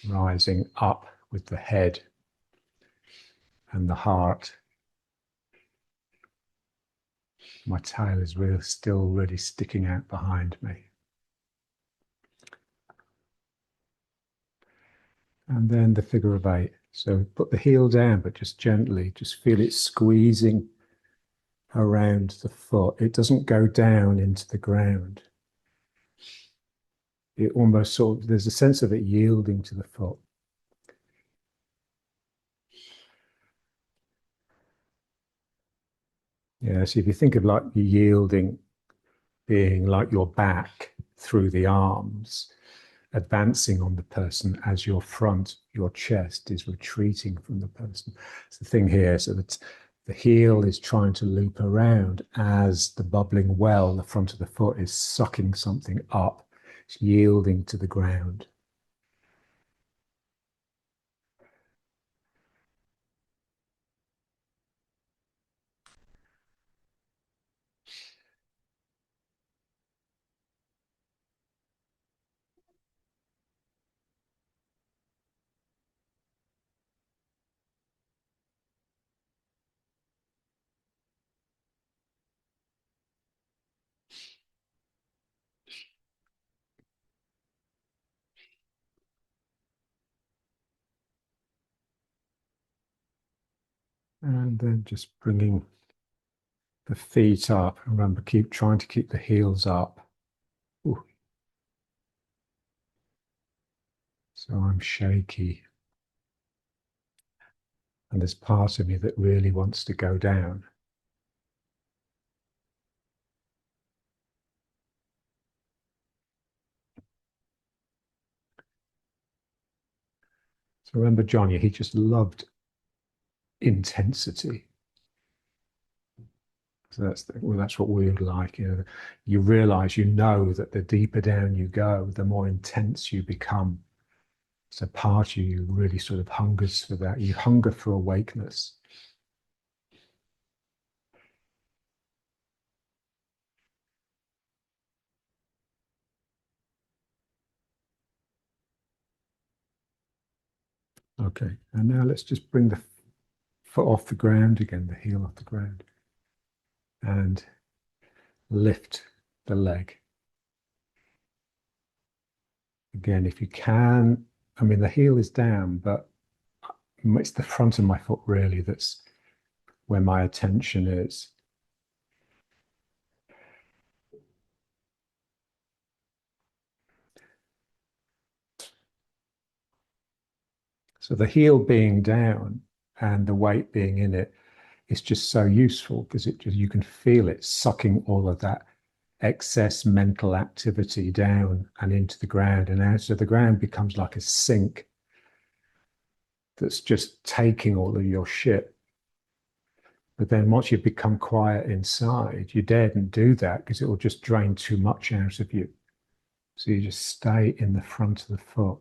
rising up with the head and the heart. My tail is really still really sticking out behind me. And then the figure of eight. So put the heel down, but just gently, just feel it squeezing around the foot. It doesn't go down into the ground. It almost sort of, there's a sense of it yielding to the foot. Yeah, so if you think of like yielding being like your back through the arms, advancing on the person as your front, your chest is retreating from the person. It's the thing here, so that the heel is trying to loop around as the bubbling well, the front of the foot is sucking something up, it's yielding to the ground. And then just bringing the feet up. Remember, keep trying to keep the heels up. Ooh. So I'm shaky. And there's part of me that really wants to go down. So remember Johnny, he just loved intensity. So that's what we would like. You realize, you know that the deeper down you go, the more intense you become. So part of you really sort of hungers for that. You hunger for awakeness. Okay, and now let's just bring the foot off the ground again, the heel off the ground, and lift the leg. Again, if you can, I mean, the heel is down, but it's the front of my foot really that's where my attention is. So the heel being down and the weight being in it is just so useful because it just, you can feel it sucking all of that excess mental activity down and into the ground and out. So the ground becomes like a sink that's just taking all of your shit. But then once you become quiet inside, you daren't do that because it will just drain too much out of you. So you just stay in the front of the foot.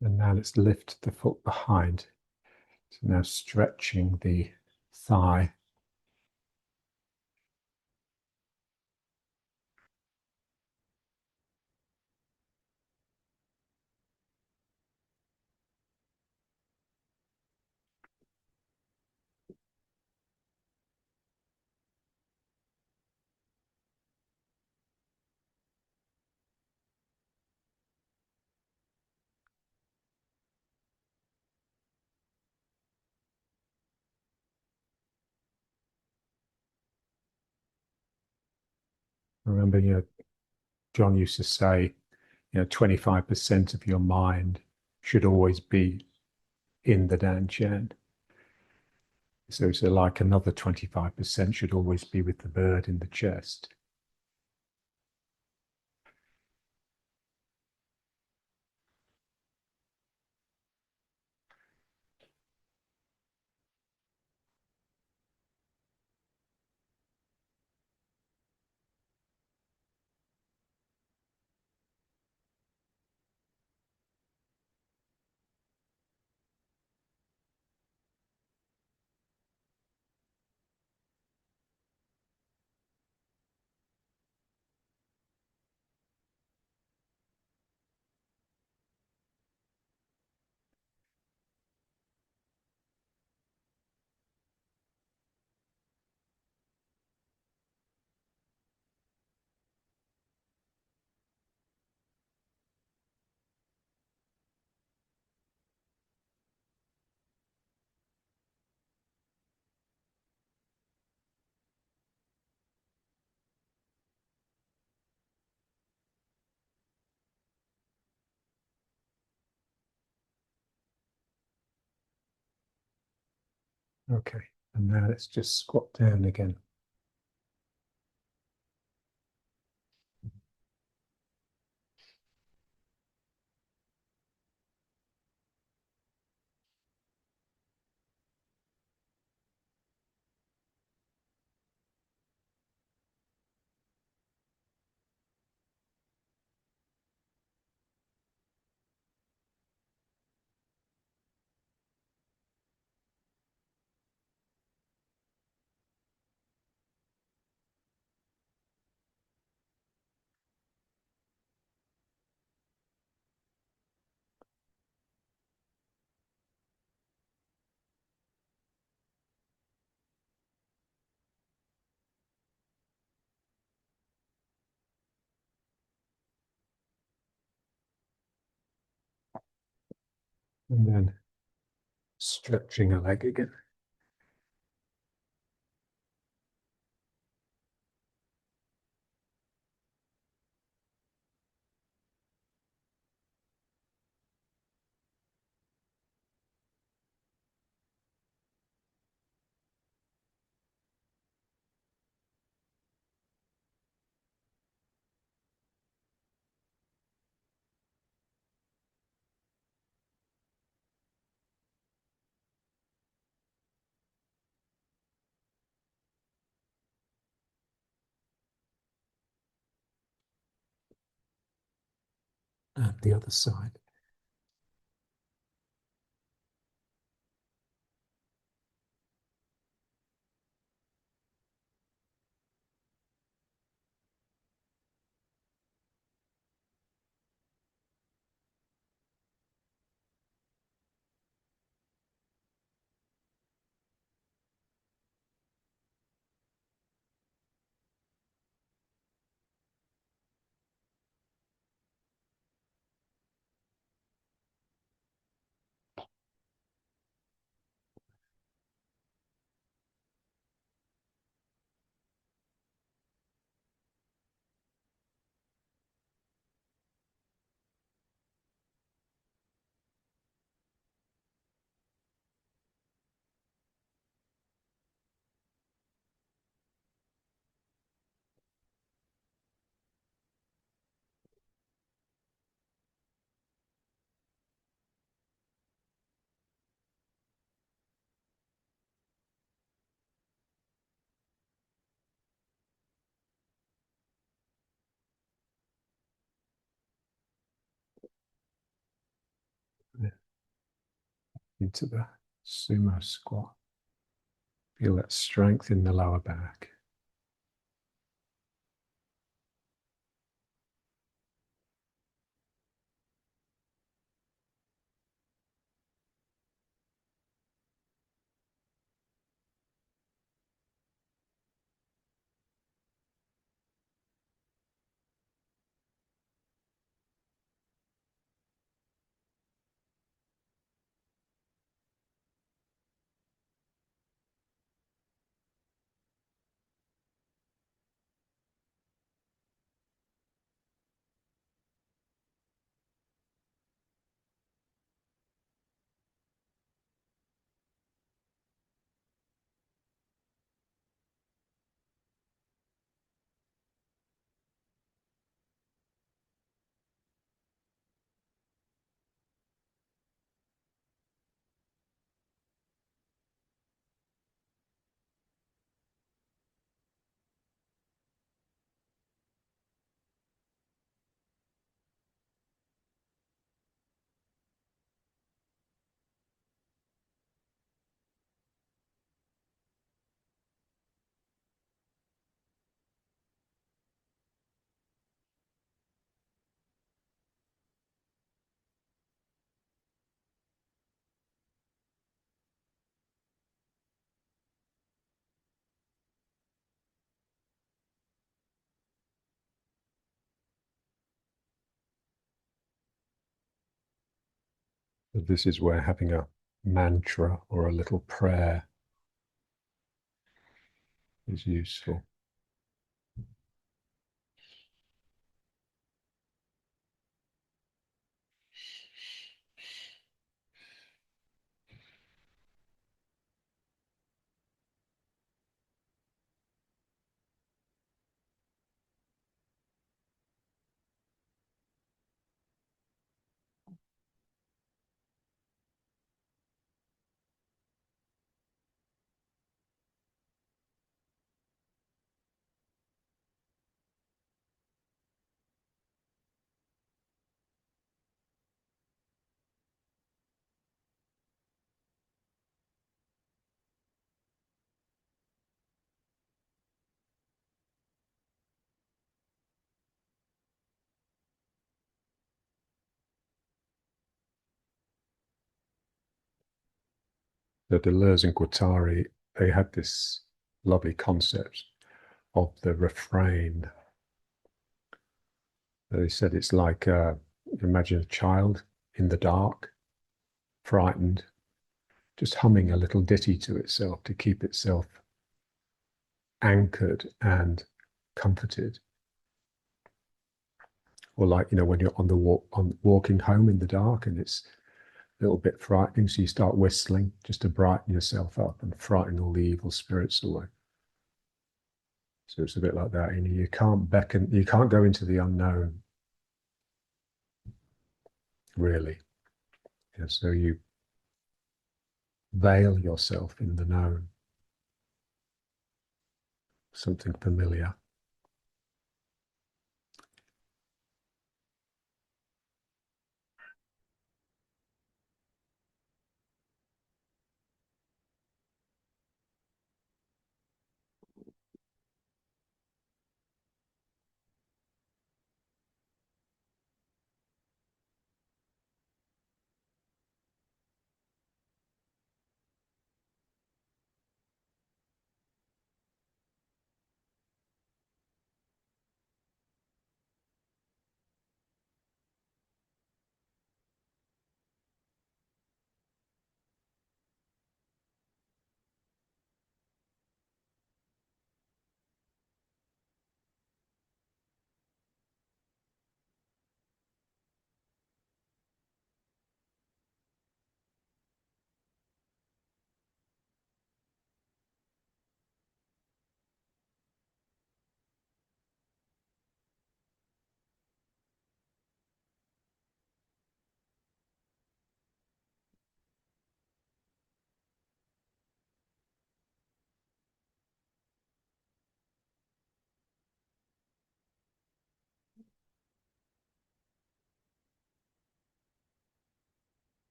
And now let's lift the foot behind. So now stretching the thigh. Remember, John used to say, 25% of your mind should always be in the Dantian. So like another 25% should always be with the bird in the chest. Okay, and now let's just squat down again. And then stretching a leg again. And the other side. into the sumo squat. Feel that strength in the lower back. This is where having a mantra or a little prayer is useful. The Deleuze and Guattari, they had this lovely concept of the refrain. They said it's like imagine a child in the dark, frightened, just humming a little ditty to itself to keep itself anchored and comforted. Or like, when you're on the walking home in the dark and it's a little bit frightening, so you start whistling just to brighten yourself up and frighten all the evil spirits away. So it's a bit like that. You can't beckon, you can't go into the unknown, really. So you veil yourself in the known, something familiar.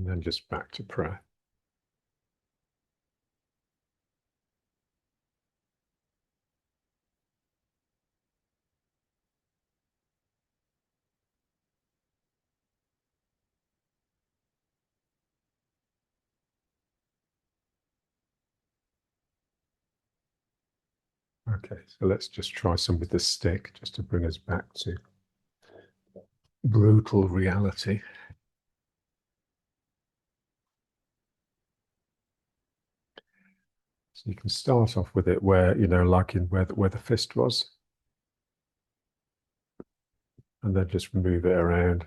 then just back to prayer. Okay, so let's just try some with the stick just to bring us back to brutal reality. So you can start off with it where, like in where the fist was, and then just move it around.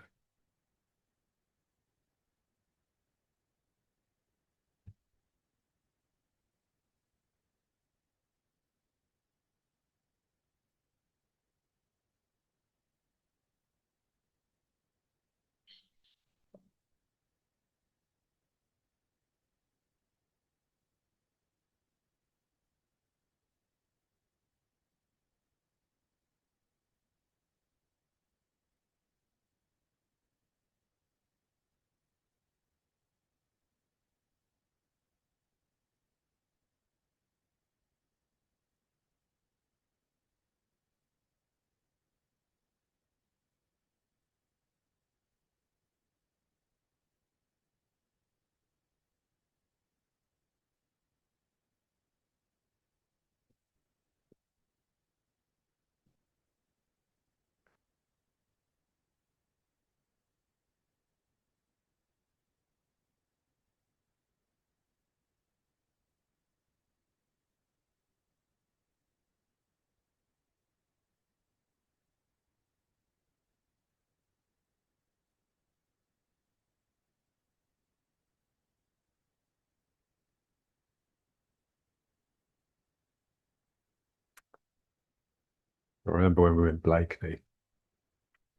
I remember when we were in Blakeney,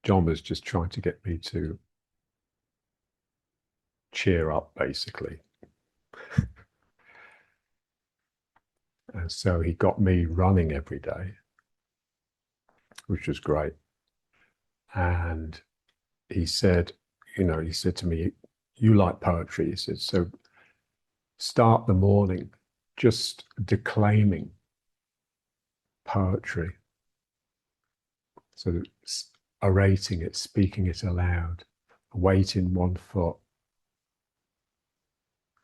John was just trying to get me to cheer up, basically. And so he got me running every day, which was great. And he said, he said to me, "You like poetry." He said, "So start the morning just declaiming poetry." So orating it, speaking it aloud, weight in one foot,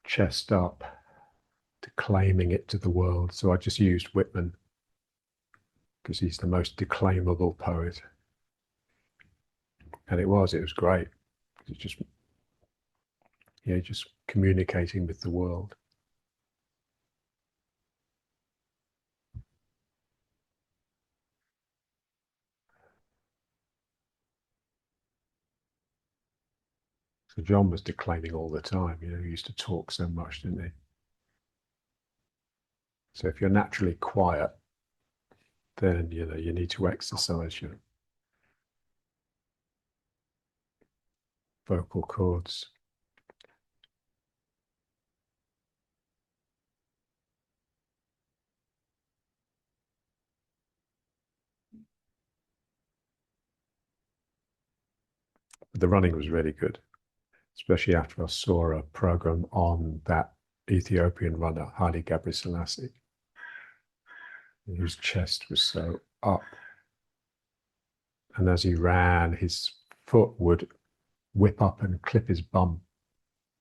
chest up, declaiming it to the world. So I just used Whitman because he's the most declaimable poet. And it was great. It's just, just communicating with the world. So John was declaiming all the time. He used to talk so much, didn't he? So if you're naturally quiet, then you need to exercise your vocal cords. But the running was really good, especially after I saw a program on that Ethiopian runner, Haile Gebrselassie, whose chest was so up. And as he ran, his foot would whip up and clip his bum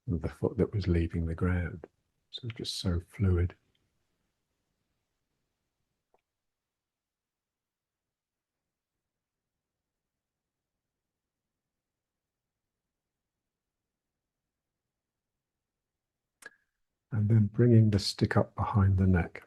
with the foot that was leaving the ground. So just so fluid. And then bringing the stick up behind the neck.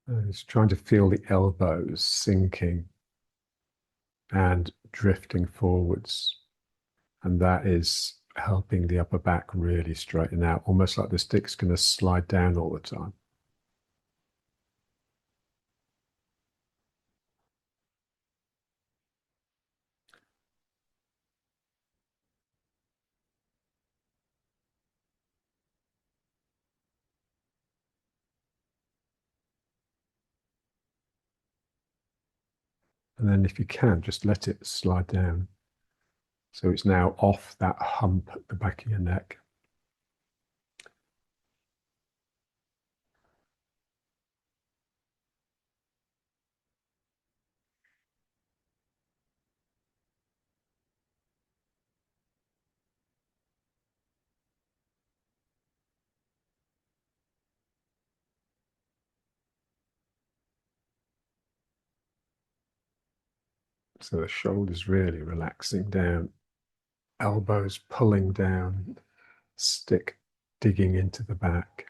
And it's trying to feel the elbows sinking and drifting forwards. And that is helping the upper back really straighten out, almost like the stick's going to slide down all the time. And then if you can, just let it slide down. So it's now off that hump at the back of your neck. So the shoulders really relaxing down, elbows pulling down, stick digging into the back.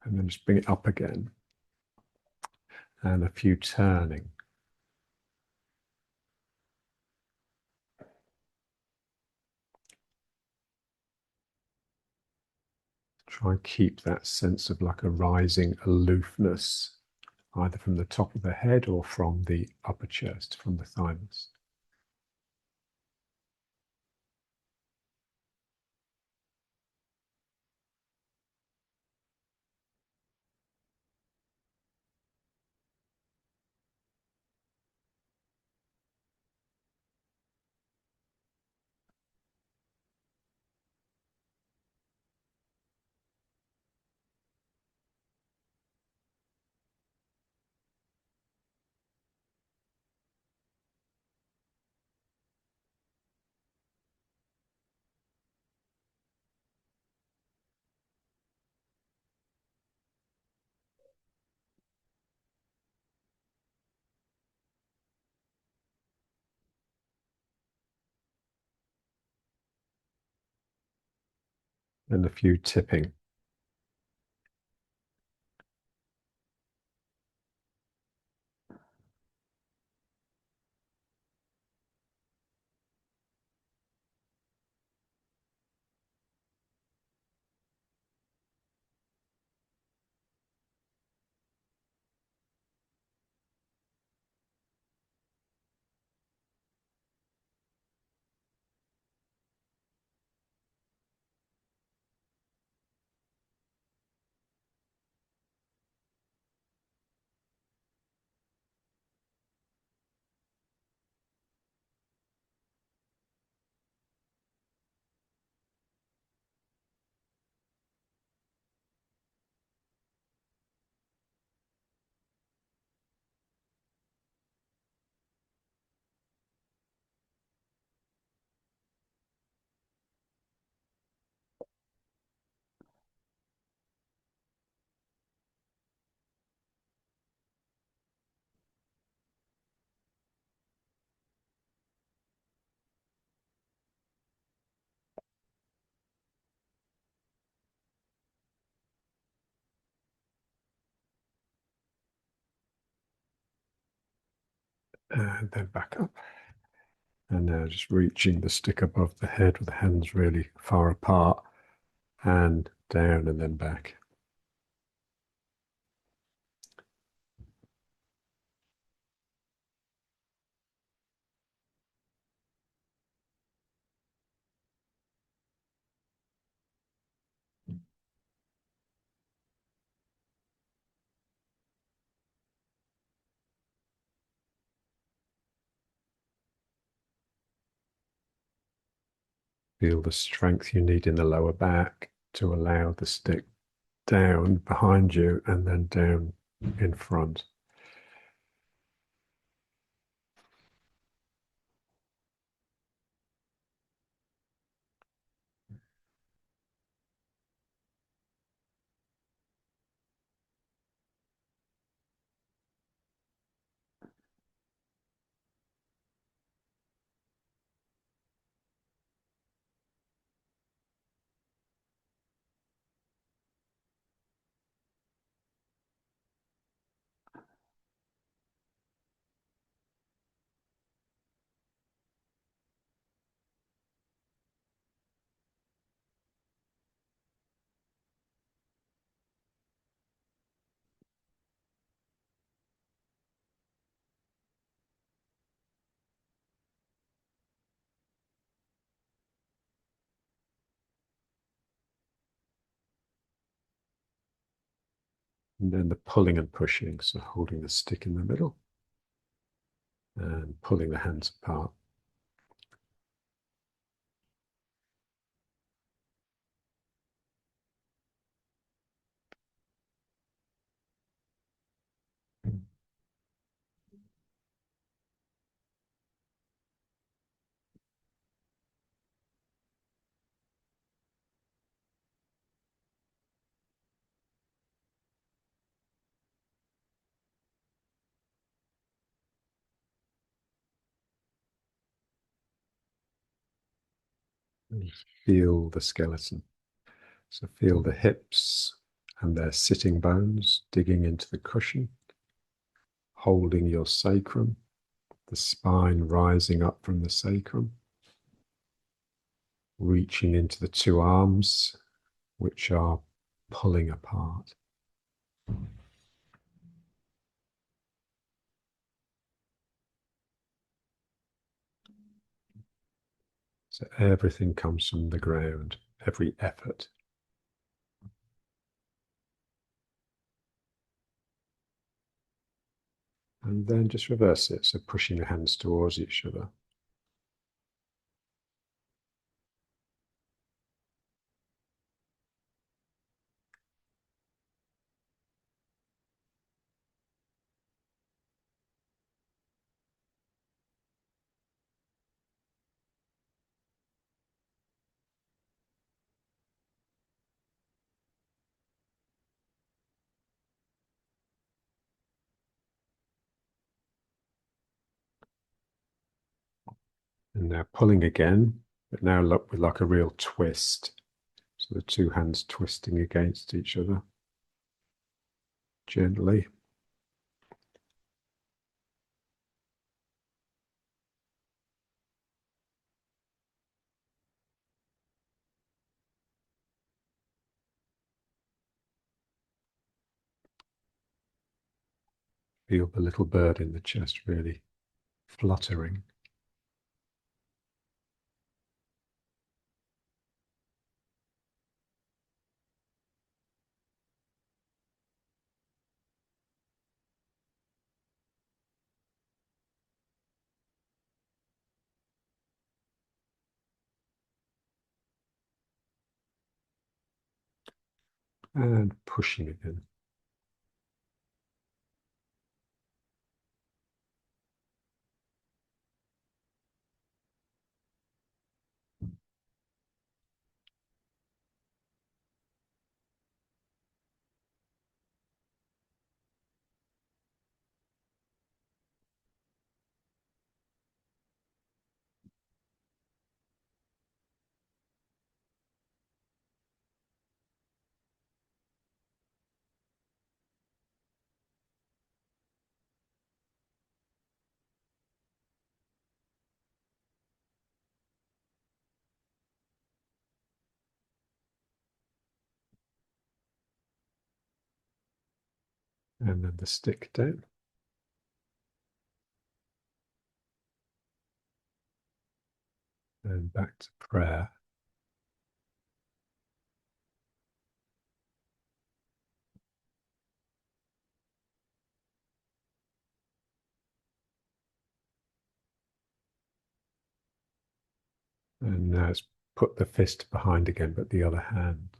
And then just bring it up again. And a few turning. Try and keep that sense of like a rising aloofness, either from the top of the head or from the upper chest, from the thymus. And a few tipping. And then back up. And now just reaching the stick above the head with the hands really far apart, and down and then back. Feel the strength you need in the lower back to allow the stick down behind you and then down in front. And then the pulling and pushing, so holding the stick in the middle and pulling the hands apart. And feel the skeleton. So feel the hips and their sitting bones digging into the cushion, holding your sacrum, the spine rising up from the sacrum, reaching into the two arms, which are pulling apart. So everything comes from the ground, every effort. And then just reverse it, so pushing the hands towards each other. And now pulling again, but now look with like a real twist. So the two hands twisting against each other gently. Feel the little bird in the chest really fluttering. And pushing again. And then the stick down. And back to prayer. And now it's put the fist behind again, but the other hand.